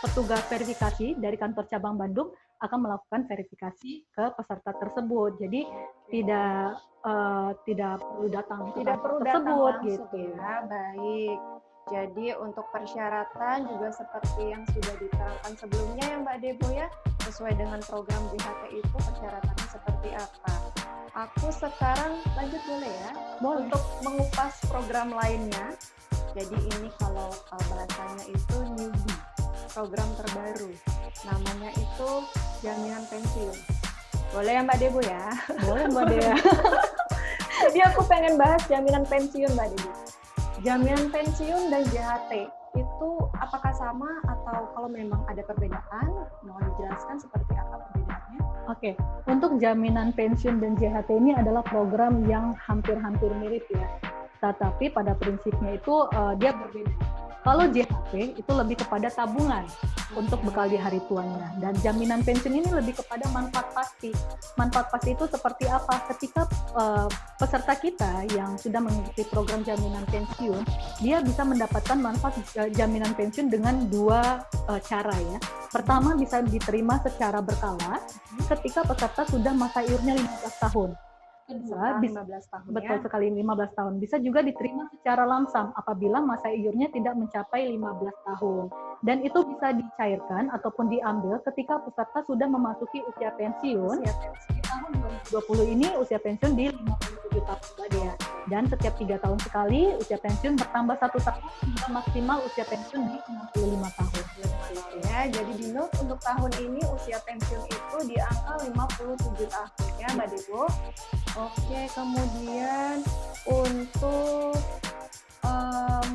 C: petugas verifikasi dari kantor cabang Bandung akan melakukan verifikasi ke peserta tersebut. Jadi tidak perlu datang ke kantor tersebut gitu.
A: Ya, baik. Jadi untuk persyaratan juga seperti yang sudah diterangkan sebelumnya ya Mbak Debo ya, sesuai dengan program JHT itu persyaratannya seperti apa. Aku sekarang lanjut boleh ya?
C: Boleh.
A: Untuk mengupas program lainnya. Jadi ini kalau bahasanya itu newbie, program terbaru. Namanya itu jaminan pensiun. Boleh ya Mbak Debo ya?
C: Boleh Mbak Dea.
A: Jadi aku pengen bahas jaminan pensiun Mbak Debo. Jaminan pensiun dan JHT itu apakah sama, atau kalau memang ada perbedaan, mau dijelaskan seperti apa perbedaannya?
C: Oke, untuk jaminan pensiun dan JHT ini adalah program yang hampir-hampir mirip ya. Tetapi pada prinsipnya itu dia berbeda. Kalau JHT itu lebih kepada tabungan untuk bekal di hari tuanya, dan jaminan pensiun ini lebih kepada manfaat pasti. Manfaat pasti itu seperti apa? Ketika peserta kita yang sudah mengikuti program jaminan pensiun, dia bisa mendapatkan manfaat jaminan pensiun dengan dua cara ya. Pertama, bisa diterima secara berkala ketika peserta sudah masa iurnya 15 tahun. Kedua, bisa
A: 15 tahun
C: betul
A: ya.
C: sekali 15 tahun. Bisa juga diterima secara lamsam apabila masa iurnya tidak mencapai 15 tahun. Dan itu bisa dicairkan ataupun diambil ketika peserta sudah memasuki usia pensiun tahun 2020 ini usia pensiun di 57 tahun Mbak Dea. Dan setiap 3 tahun sekali usia pensiun bertambah 1 tahun hingga maksimal usia pensiun di 65 tahun.
A: Ya, jadi di note untuk tahun ini usia pensiun itu di angka 57 tahun ya Mbak Debo. Oke, kemudian untuk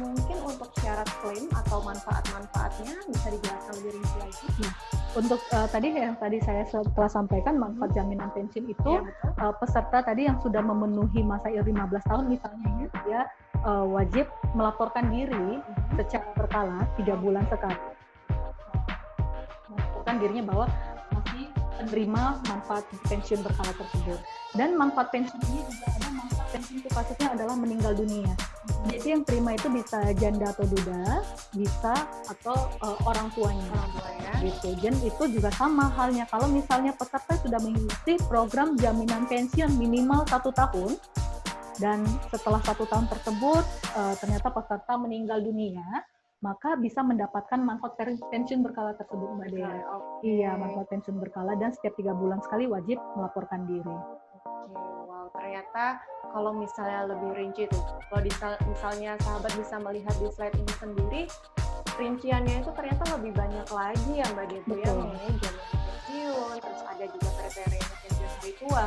A: mungkin untuk syarat klaim atau manfaat-manfaatnya bisa dijelaskan lebih rinci lagi.
C: Untuk tadi yang tadi saya telah sampaikan manfaat jaminan pensiun itu peserta tadi yang sudah memenuhi masa 15 tahun misalnya dia wajib melaporkan diri secara berkala 3 bulan sekali. Melaporkan dirinya bahwa masih menerima manfaat pensiun berkala tersebut. Dan manfaat pensiun ini juga ada manfaat pensiun itu kasusnya adalah meninggal dunia. Jadi yang terima itu bisa janda atau duda, bisa atau orang tuanya. Gitu. Dan itu juga sama halnya kalau misalnya peserta sudah mengikuti program jaminan pensiun minimal 1 tahun dan setelah 1 tahun tersebut ternyata peserta meninggal dunia, maka bisa mendapatkan manfaat pensiun berkala tersebut Mbak Dea. Iya, manfaat pensiun berkala dan setiap 3 bulan sekali wajib melaporkan diri.
A: Wow, ternyata kalau misalnya lebih rinci tuh, kalau misalnya sahabat bisa melihat di slide ini sendiri, rinciannya itu ternyata lebih banyak lagi ya Mbak Debo ya, mengenai jaminan pensiun, terus ada juga kriteria pensiun hari tua,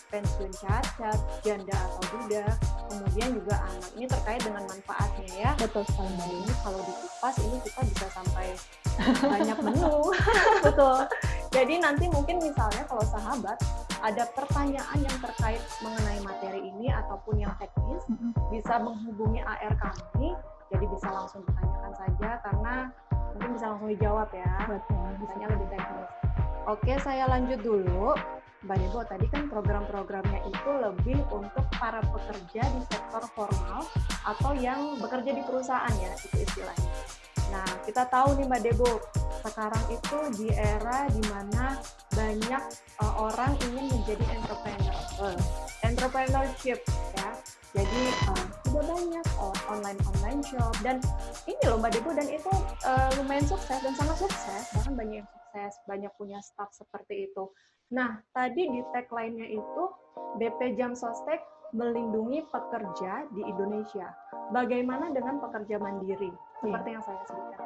A: pensiun cacat, janda atau duda, kemudian juga anak. Ini terkait dengan manfaatnya ya.
C: Betul sekali Mbak Dea.
A: Ini kalau dikupas ini kita bisa sampai banyak menu.
C: Betul.
A: Jadi nanti mungkin misalnya kalau sahabat ada pertanyaan yang terkait mengenai materi ini ataupun yang teknis, bisa menghubungi AR kami, jadi bisa langsung ditanyakan saja karena mungkin bisa langsung dijawab ya.
C: Betul.
A: Misalnya lebih teknis. Oke, saya lanjut dulu. Mbak Debo, tadi kan program-programnya itu lebih untuk para pekerja di sektor formal atau yang bekerja di perusahaan ya, itu istilahnya. Nah, kita tahu nih Mbak Debo, sekarang itu di era di mana banyak orang ingin menjadi entrepreneurship ya. Jadi sudah banyak online shop dan ini loh Mbak Debo, dan itu lumayan sukses dan sangat sukses, bahkan banyak yang sukses, banyak punya staff seperti itu. Nah, tadi di tagline-nya itu BP Jam Sostek melindungi pekerja di Indonesia. Bagaimana dengan pekerja mandiri? Seperti yang saya sebutkan.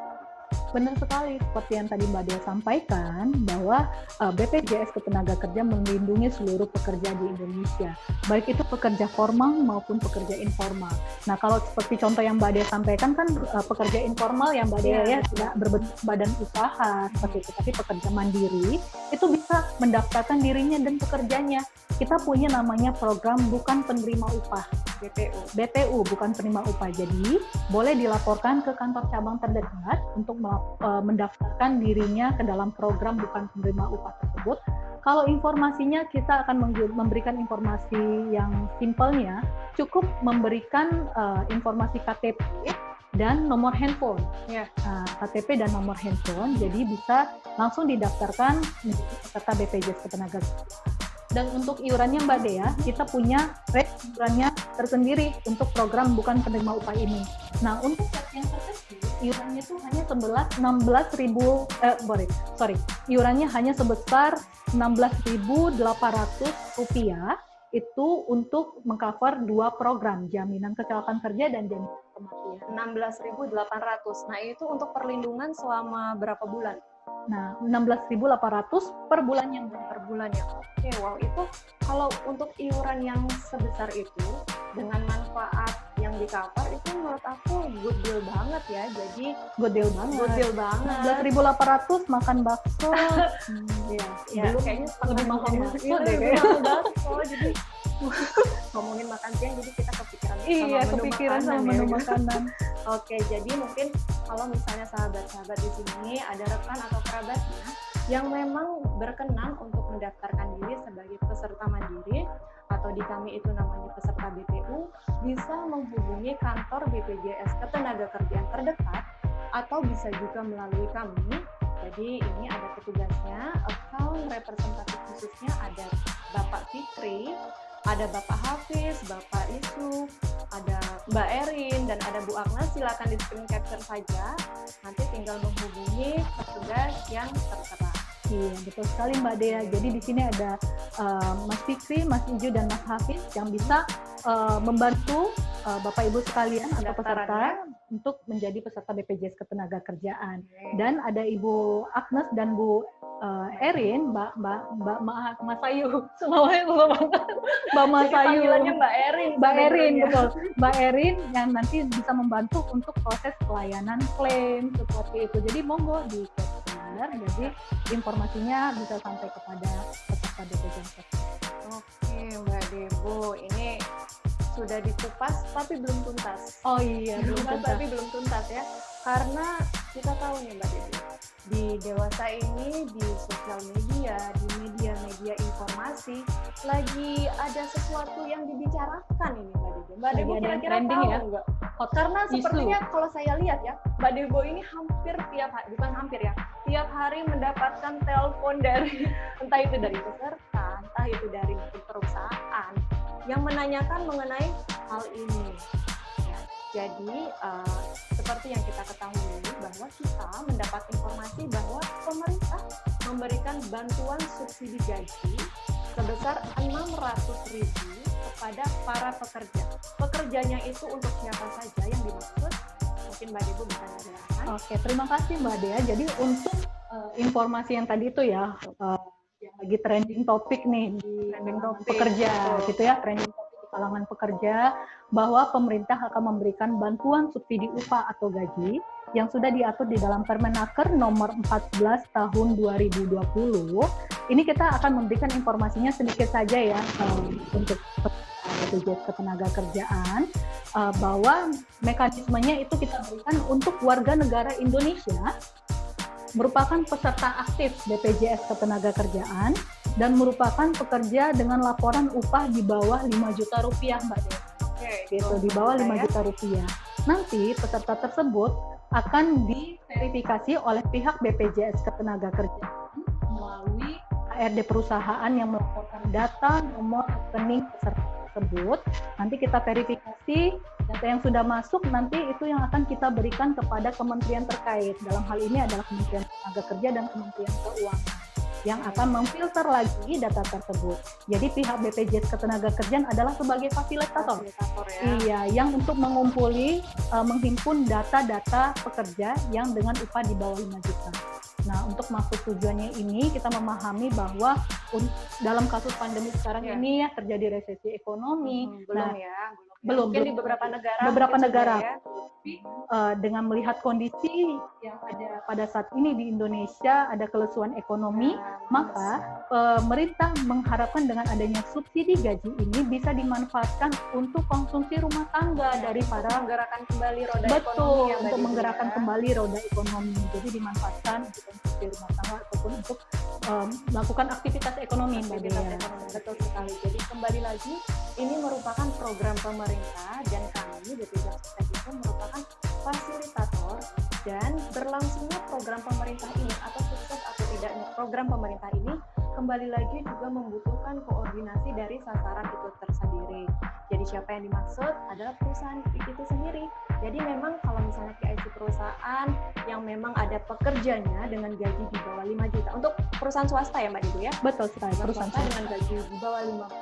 C: Benar sekali, seperti yang tadi Mbak Dea sampaikan, bahwa BPJS Ketenagakerjaan melindungi seluruh pekerja di Indonesia, baik itu pekerja formal maupun pekerja informal. Nah, kalau seperti contoh yang Mbak Dea sampaikan kan pekerja informal yang Mbak Dea ya tidak berbentuk badan usaha seperti itu, tapi pekerja mandiri itu bisa mendaftarkan dirinya dan pekerjanya. Kita punya namanya program bukan penerima upah, BPU bukan penerima upah. Jadi boleh dilaporkan ke kantor cabang terdekat untuk mendaftarkan dirinya ke dalam program bukan penerima upah tersebut. Kalau informasinya kita akan memberikan informasi yang simpelnya, cukup memberikan informasi KTP dan nomor handphone. KTP dan nomor handphone, jadi bisa langsung didaftarkan menjadi peserta BPJS Ketenagakerjaan. Dan untuk iurannya Mbak Dea, kita punya rate iurannya tersendiri untuk program bukan penerima upah ini. Nah, untuk yang terkecil, iurannya itu hanya iurannya hanya sebesar Rp16.800 itu untuk mengcover 2 program, jaminan kecelakaan kerja dan jaminan kematian.
A: 16.800. Nah, itu untuk perlindungan selama berapa bulan?
C: Nah, 16.800 per bulannya.
A: Per bulannya. Oke, wow, itu kalau untuk iuran yang sebesar itu dengan manfaat yang di-cover itu menurut aku good deal banget ya. Jadi
C: good deal banget. 16.800 makan bakso.
A: Ya, kayaknya
C: lebih mahal bakso deh
A: bakso. Jadi ngomongin makan siang, jadi kita kepikiran sama menu makanan. Oke, jadi mungkin kalau misalnya sahabat-sahabat di sini ada rekan atau kerabatnya yang memang berkenan untuk mendaftarkan diri sebagai peserta mandiri atau di kami itu namanya peserta BPU, bisa menghubungi kantor BPJS Ketenagakerjaan terdekat atau bisa juga melalui kami. Jadi ini ada petugasnya, account representatif khususnya ada Bapak Fikri, ada Bapak Hafiz, Bapak Isu, ada Mbak Erin, dan ada Bu Agnes. Silakan di screen capture saja. Nanti tinggal menghubungi petugas yang tertera.
C: Iya, betul sekali Mbak Dea. Jadi di sini ada Mas Fikri, Mas Iju, dan Mas Hafiz yang bisa membantu Bapak Ibu sekalian atau peserta untuk menjadi peserta BPJS Ketenagakerjaan. Dan ada Ibu Agnes dan Bu Erin, Mbak Masayu, semuanya lupa banget. Mbak Masayu.
A: Panggilannya Mbak Erin.
C: Mbak Erin, betul. Mbak Erin yang nanti bisa membantu untuk proses pelayanan klaim seperti itu. Jadi monggo di questionnaire, jadi informasinya bisa sampai kepada peserta BPJS.
A: Oke, Mbak Debo, ini sudah dikupas tapi belum tuntas.
C: Oh iya, belum
A: Dikupas
C: tuntas.
A: tapi belum tuntas ya. Karena kita tahu nih Mbak Debo, di Dewasa ini, di sosial media, di media-media informasi, lagi ada sesuatu yang dibicarakan ini Mbak Debo. Mbak
C: Lagi
A: Debo
C: ada yang
A: kira-kira
C: trending
A: tahu
C: ya?
A: nggak?
C: Hot
A: Karena
C: isu.
A: sepertinya kalau saya lihat ya, Mbak Debo ini hampir tiap hari, bukan hampir ya, tiap hari mendapatkan telepon dari, entah itu dari peserta, entah itu dari perusahaan, yang menanyakan mengenai hal ini. Ya, jadi, seperti yang kita ketahui bahwa kita mendapat informasi bahwa pemerintah memberikan bantuan subsidi gaji sebesar 600.000 kepada para pekerja. Pekerjanya itu untuk siapa saja yang dimaksud? Mungkin Mbak Debo bisa menjelaskan.
C: Oke, terima kasih Mbak Dea. Jadi untuk informasi yang tadi itu ya, yang lagi trending topik nih di pekerja, gitu ya, trending topik di kalangan pekerja, bahwa pemerintah akan memberikan bantuan subsidi upah atau gaji yang sudah diatur di dalam Permenaker nomor 14 tahun 2020. Ini kita akan memberikan informasinya sedikit saja ya, untuk BPJS Ketenagakerjaan, bahwa mekanismenya itu kita berikan untuk warga negara Indonesia merupakan peserta aktif BPJS Ketenagakerjaan dan merupakan pekerja dengan laporan upah di bawah 5 juta rupiah Mbak Dea.
A: Oke,
C: Gitu, di bawah 5 juta rupiah. Nanti peserta tersebut akan diverifikasi oleh pihak BPJS Ketenagakerjaan melalui HRD perusahaan yang melaporkan data nomor rekening peserta tersebut. Nanti kita verifikasi data yang sudah masuk, nanti itu yang akan kita berikan kepada kementerian terkait. Dalam hal ini adalah Kementerian Tenagakerja dan Kementerian Keuangan yang akan memfilter lagi data tersebut. Jadi pihak BPJS Ketenagakerjaan adalah sebagai fasilitator.
A: ya.
C: Iya, yang untuk mengumpuli, menghimpun data-data pekerja yang dengan upah di bawah 5 juta. Nah, untuk maksud tujuannya ini, kita memahami bahwa dalam kasus pandemi sekarang
A: Ya.
C: ini ya terjadi resesi ekonomi.
A: Belum
C: Nah,
A: ya,
C: belum,
A: Mungkin
C: belum.
A: di beberapa negara.
C: Beberapa
A: mungkin
C: negara.
A: sudah ya.
C: Dengan melihat kondisi yang ada pada saat ini di Indonesia, ada kelesuan ekonomi, maka pemerintah mengharapkan dengan adanya subsidi gaji ini bisa dimanfaatkan untuk konsumsi rumah tangga dari para
A: menggerakkan kembali roda ekonomi
C: betul,
A: ya, Mbak
C: untuk
A: Didi,
C: menggerakkan
A: ya.
C: kembali roda ekonomi. Jadi dimanfaatkan untuk konsumsi rumah tangga ataupun untuk melakukan aktivitas ekonomi Mbak
A: Aktivitas
C: Dea.
A: ekonomi, betul sekali. Jadi kembali lagi, ini merupakan program pemerintah dan kami BPJS itu merupakan fasilitator, dan berlangsungnya program pemerintah ini atau sukses atau tidaknya program pemerintah ini kembali lagi juga membutuhkan koordinasi dari sasaran itu tersendiri. Jadi siapa yang dimaksud adalah perusahaan itu sendiri. Jadi memang kalau misalnya PIC perusahaan yang memang ada pekerjanya dengan gaji di bawah 5 juta, untuk perusahaan swasta ya Mbak Ibu ya?
C: Betul sekali, perusahaan
A: Swasta dengan gaji di bawah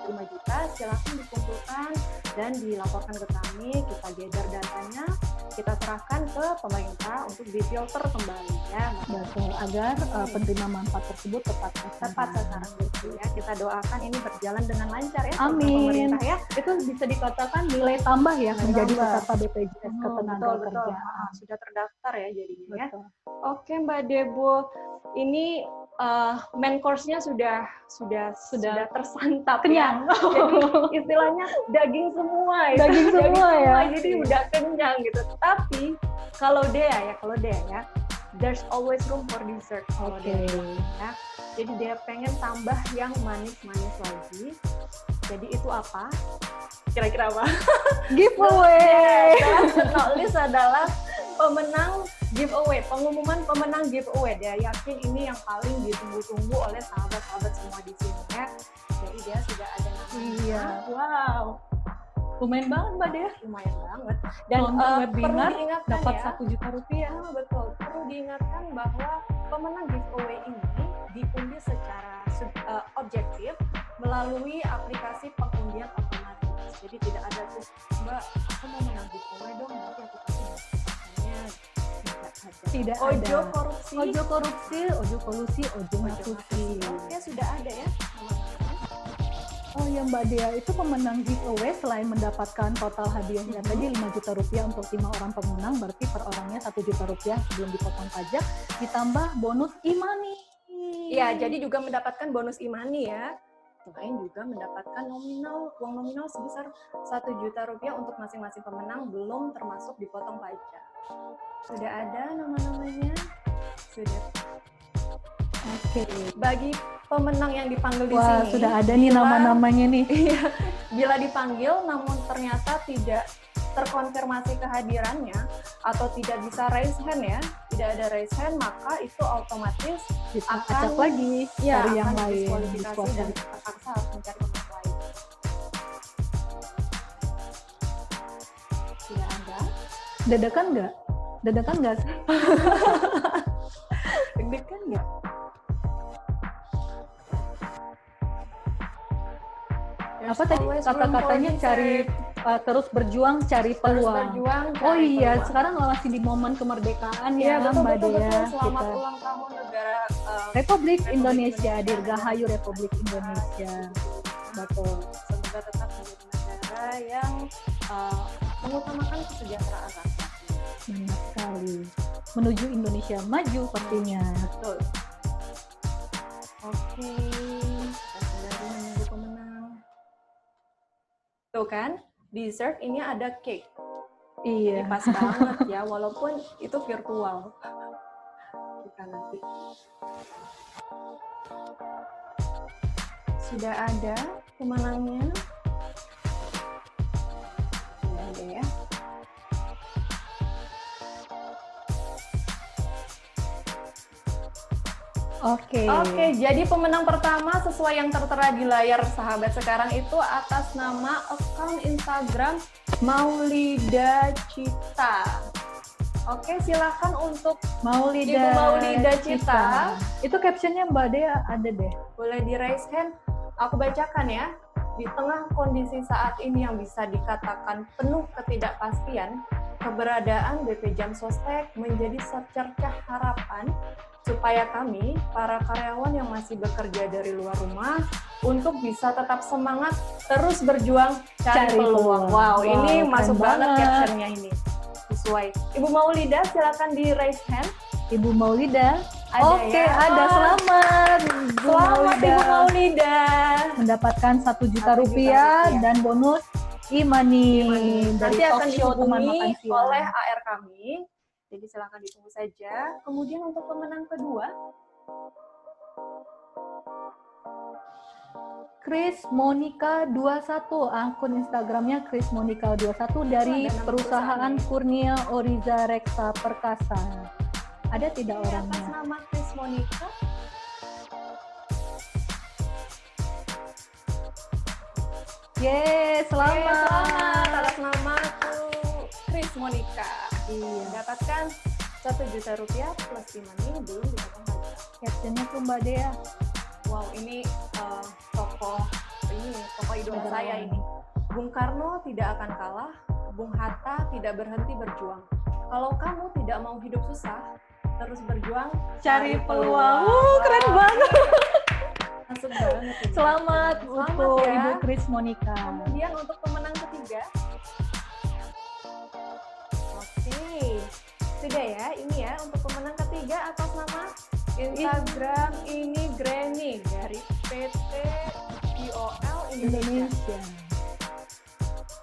A: 5 juta, silakan dikumpulkan dan dilaporkan ke kami, kita gather datanya, kita serahkan ke pemerintah untuk difilter kembali ya.
C: Betul, agar penerima manfaat tersebut tepat
A: sasaran gitu ya. Kita doakan ini berjalan dengan lancar ya. program
C: Amin.
A: Pemerintah ya.
C: Itu bisa dikatakan nilai tambah ya
A: Nilai
C: menjadi
A: tambah.
C: peserta BPJS Ketenagakerjaan.
A: Sudah terdaftar ya jadinya ya.
C: Betul.
A: Oke Mbak Debo, ini main course-nya sudah tersantap
C: Kenyang.
A: ya. Jadi istilahnya daging semua ya.
C: Daging semua ya.
A: Jadi udah kenyang gitu. Tapi kalau Dea ya, there's always room for dessert kalau
C: Oke.
A: Dea ya. Jadi dia pengen tambah yang manis-manis lagi. Jadi itu apa? Kira-kira apa?
C: Giveaway.
A: Last but not least adalah pemenang giveaway, pengumuman pemenang giveaway. Dia yakin ini yang paling ditunggu-tunggu oleh sahabat-sahabat semua di sini ya. Jadi dia sudah ada namanya.
C: Iya.
A: Wow.
C: Lumayan banget Mbak Dea.
A: Lumayan banget. Dan
C: Untuk
A: perlu
C: webinar
A: diingatkan
C: dapat
A: ya.
C: 1 juta rupiah.
A: Betul. Perlu diingatkan bahwa pemenang giveaway ini diundi secara objektif melalui aplikasi pengundian otomatis. Jadi tidak ada tuh, Mbak, aku mau menang giveaway dong, nanti aku kasih misalnya,
C: Tidak
A: ojo
C: ada.
A: korupsi.
C: Ojo korupsi, ojo kolusi, ojo ngapusi.
A: Oke, sudah ada ya teman-teman.
C: Oh ya Mbak Dea, itu pemenang giveaway selain mendapatkan total hadiahnya tadi 5 juta rupiah untuk 5 orang pemenang, berarti per orangnya 1 juta rupiah sebelum dipotong pajak, ditambah bonus e-money.
A: Iya, jadi juga mendapatkan bonus e-money ya. Selain juga mendapatkan uang nominal sebesar 1 juta rupiah untuk masing-masing pemenang, belum termasuk dipotong pajak. Sudah ada nama-namanya? Sudah.
C: Oke.
A: Bagi pemenang yang dipanggil di
C: Wah,
A: sini,
C: sudah ada nih
A: bila-
C: nama-namanya nih.
A: Iya, bila dipanggil namun ternyata tidak terkonfirmasi kehadirannya atau tidak bisa raise hand ya, tidak ada raise hand, maka itu otomatis
C: Kita
A: akan-
C: acak lagi
A: ya
C: cari yang
A: akan
C: lain.
A: diskualifikasi dan terpaksa harus mencari pemenang lain. Tidak ada.
C: Dadakan nggak? Dadakan nggak sih?
A: Deg-degan nggak?
C: Apa tadi
A: Always room
C: kata-katanya
A: for
C: cari
A: dessert.
C: terus berjuang cari
A: Terus
C: peluang.
A: berjuang,
C: Oh
A: cari
C: iya,
A: peluang.
C: sekarang masih di momen kemerdekaan
A: Iya,
C: ya
A: betul,
C: Mbak
A: betul,
C: Dea.
A: betul. Selamat
C: Kita
A: ulang tahun negara
C: Republik
A: Republik
C: Indonesia,
A: Indonesia.
C: Dirgahayu Republik Indonesia. Betul.
A: Semoga tetap menjadi negara yang mengutamakan kesejahteraan rakyat.
C: Benar sekali. Menuju Indonesia maju pastinya.
A: Betul. Oke, kita sembari menunggu pemenang. Tuh kan, dessert ini ada cake. Ini
C: Iya.
A: pas banget ya, walaupun itu virtual. Kita nanti. Sudah ada pemenangnya. Sudah ada ya.
C: Oke.
A: Oke, jadi pemenang pertama sesuai yang tertera di layar sahabat sekarang itu atas nama akun Instagram Maulida Cita. Oke, silakan untuk
C: Maulida.
A: Ibu Maulida Cita.
C: Itu captionnya Mbak Dea ada deh.
A: boleh di raise hand. Aku bacakan ya. Di tengah kondisi saat ini yang bisa dikatakan penuh ketidakpastian, keberadaan BP Jam Sostek menjadi secercah harapan supaya kami, para karyawan yang masih bekerja dari luar rumah, untuk bisa tetap semangat, terus berjuang, cari peluang. Wow, ini
C: keren
A: masuk banget
C: banget.
A: captionnya ini. Sesuai. Ibu Maulida, silakan di raise hand.
C: Ibu Maulida.
A: Ada
C: Oke,
A: ya?
C: ada.
A: Wah,
C: Selamat. Ibu
A: Selamat
C: Maulida.
A: Ibu Maulida.
C: Mendapatkan 1 juta
A: 1 juta
C: rupiah
A: rupiah.
C: dan bonus e-money dari
A: Nanti
C: talk
A: akan
C: show teman makan
A: dihubungi
C: siang.
A: oleh AR kami. Jadi silakan ditunggu saja. Kemudian untuk pemenang kedua,
C: Chris Monica 21, akun Instagramnya Chris Monica 21 dari
A: Ada nama
C: perusahaan
A: perusahaan
C: Kurnia Oriza Reksa Perkasa. Ada tidak
A: ini atas
C: orangnya?
A: nama Chris Monica.
C: Yeay, selamat.
A: Selamat atas nama Chris Monica.
C: Iya.
A: Mendapatkan 1 juta rupiah plus e-money belum dipotong pajak.
C: Captionnya tuh Mbak Dea.
A: Wow, ini tokoh idola
C: Negarawan.
A: saya ini. Bung Karno tidak akan kalah, Bung Hatta tidak berhenti berjuang. Kalau kamu tidak mau hidup susah, terus berjuang,
C: Cari peluang. Keren
A: Wah,
C: banget.
A: Masuk banget ini.
C: Selamat untuk
A: ya.
C: Ibu Chris Monica.
A: Kemudian untuk pemenang ketiga. Oke. Sudah ya, ini ya untuk pemenang ketiga atas nama Instagram ini Granny dari PT IOL Indonesia.
C: Indonesia.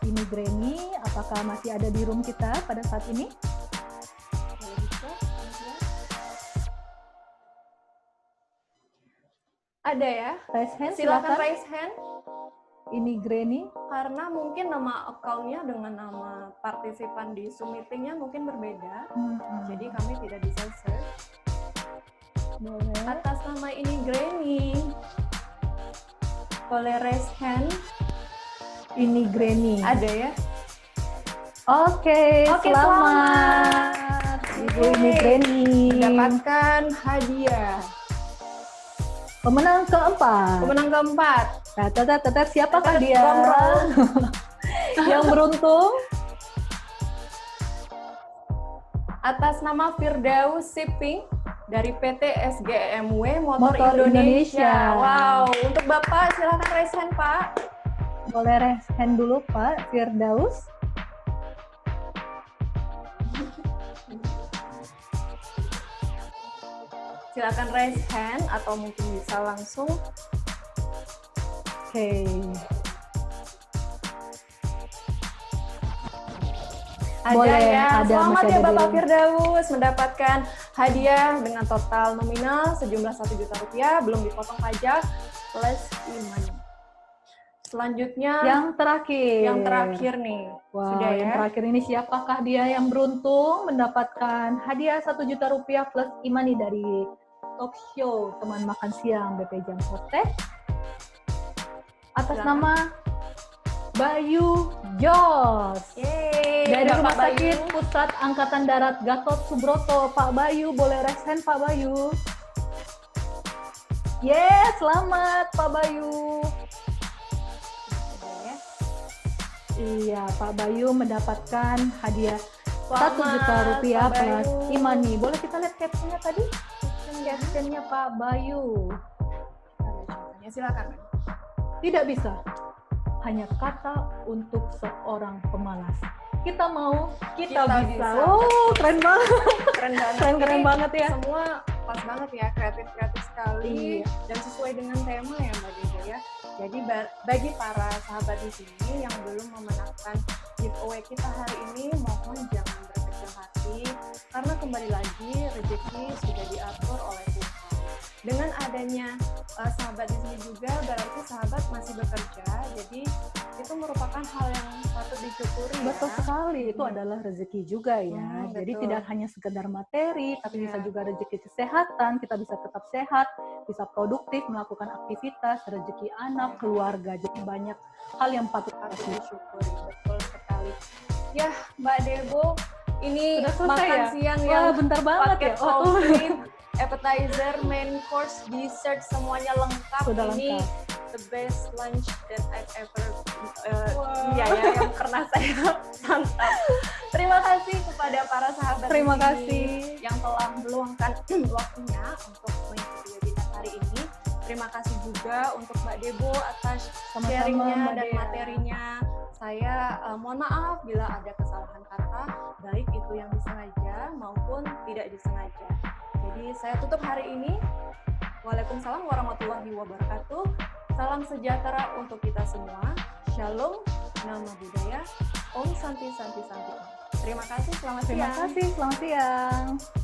C: Ini Granny, apakah masih ada di room kita pada saat ini?
A: Boleh dicek, kemudian. Ada ya.
C: Raise hand,
A: Silakan
C: silakan.
A: raise hand
C: Ini Granny.
A: karena mungkin nama akunnya dengan nama partisipan di Zoom meetingnya mungkin berbeda. Jadi kami tidak bisa search.
C: boleh.
A: Atas nama ini Granny, boleh raise hand.
C: Ini Granny.
A: Ada ya?
C: Oke,
A: Oke,
C: selamat. Ibu
A: Oke.
C: ini Granny.
A: Mendapatkan hadiah.
C: Pemenang keempat.
A: Pemenang keempat.
C: Tetet, siapakah dia?
A: Drum roll.
C: Yang beruntung?
A: Atas nama Firdaus Shipping dari PT SGMW Motor
C: Motor
A: Indonesia.
C: Indonesia.
A: Wow, untuk Bapak silakan raise hand, Pak.
C: Boleh raise hand dulu Pak Firdaus.
A: Silakan raise hand atau mungkin bisa langsung.
C: Oke.
A: Ada
C: Boleh,
A: ya.
C: ada,
A: Selamat
C: masih
A: ya
C: ada
A: Bapak
C: dulu.
A: Firdaus mendapatkan hadiah dengan total nominal sejumlah Rp1.000.000 belum dipotong pajak plus e-money. Selanjutnya
C: Yang terakhir.
A: yang terakhir nih.
C: Wah,
A: Sudah
C: yang
A: ya.
C: terakhir ini siapakah dia yang beruntung mendapatkan hadiah Rp1.000.000 plus e-money dari talk show teman makan siang BP Jam Hotel atas
A: Silakan.
C: nama Bayu Jos.
A: Yeay,
C: Dari
A: Bapak
C: Rumah
A: Bayu.
C: Sakit Pusat Angkatan Darat Gatot Subroto, Pak Bayu, boleh raise hand Pak Bayu. Yes, selamat Pak Bayu. Iya, Pak Bayu mendapatkan hadiah Rp1.000.000
A: Selamat, Pak
C: plus
A: Bayu.
C: e-money. Boleh kita lihat captionnya tadi? Captionnya Pak Bayu.
A: Ya, silakan.
C: Tidak bisa. Hanya kata untuk seorang pemalas. Kita mau, kita bisa.
A: bisa.
C: Oh, keren banget.
A: Keren banget.
C: Keren
A: Ini
C: banget ya.
A: Semua pas banget ya, kreatif sekali
C: Iya.
A: dan sesuai dengan tema ya Mbak Dejo ya. Jadi bagi para sahabat di sini yang belum memenangkan giveaway kita hari ini, mohon jangan berkecil hati karena kembali lagi rezeki sudah diatur oleh Tuhan. Dengan adanya sahabat di sini juga berarti sahabat masih bekerja, jadi itu merupakan hal yang patut disyukuri.
C: Betul
A: ya.
C: sekali, itu adalah rezeki juga ya. Jadi
A: betul.
C: tidak hanya sekedar materi, tapi bisa
A: Iya.
C: juga rezeki kesehatan, kita bisa tetap sehat, bisa produktif, melakukan aktivitas, rezeki anak, keluarga. Jadi banyak hal yang patut
A: Patut
C: kita
A: disyukuri, betul sekali. Ya Mbak Debo, ini
C: Sudah selesai
A: makan
C: ya?
A: siang
C: Wah,
A: yang
C: bentar banget
A: paket
C: ya. Oh,
A: komplit, appetizer, main course, dessert semuanya lengkap.
C: Sudah
A: Ini
C: lengkap.
A: the best lunch that I've ever iya ya yang pernah saya santap. Terima kasih kepada para sahabat
C: Terima
A: di sini
C: kasih.
A: yang telah meluangkan waktunya untuk mengikuti webinar hari ini. Terima kasih juga untuk Mbak Debo atas
C: Sama-sama,
A: sharingnya
C: Mbak
A: dan
C: Dea.
A: materinya. Saya mohon maaf bila ada kesalahan kata, baik itu yang disengaja maupun tidak disengaja. Jadi saya tutup hari ini. Waalaikumsalam warahmatullahi wabarakatuh. Salam sejahtera untuk kita semua. Shalom, nama budaya. Om Santi Santi Santi. Terima kasih, selamat
C: Terima
A: siang.
C: kasih, selamat siang.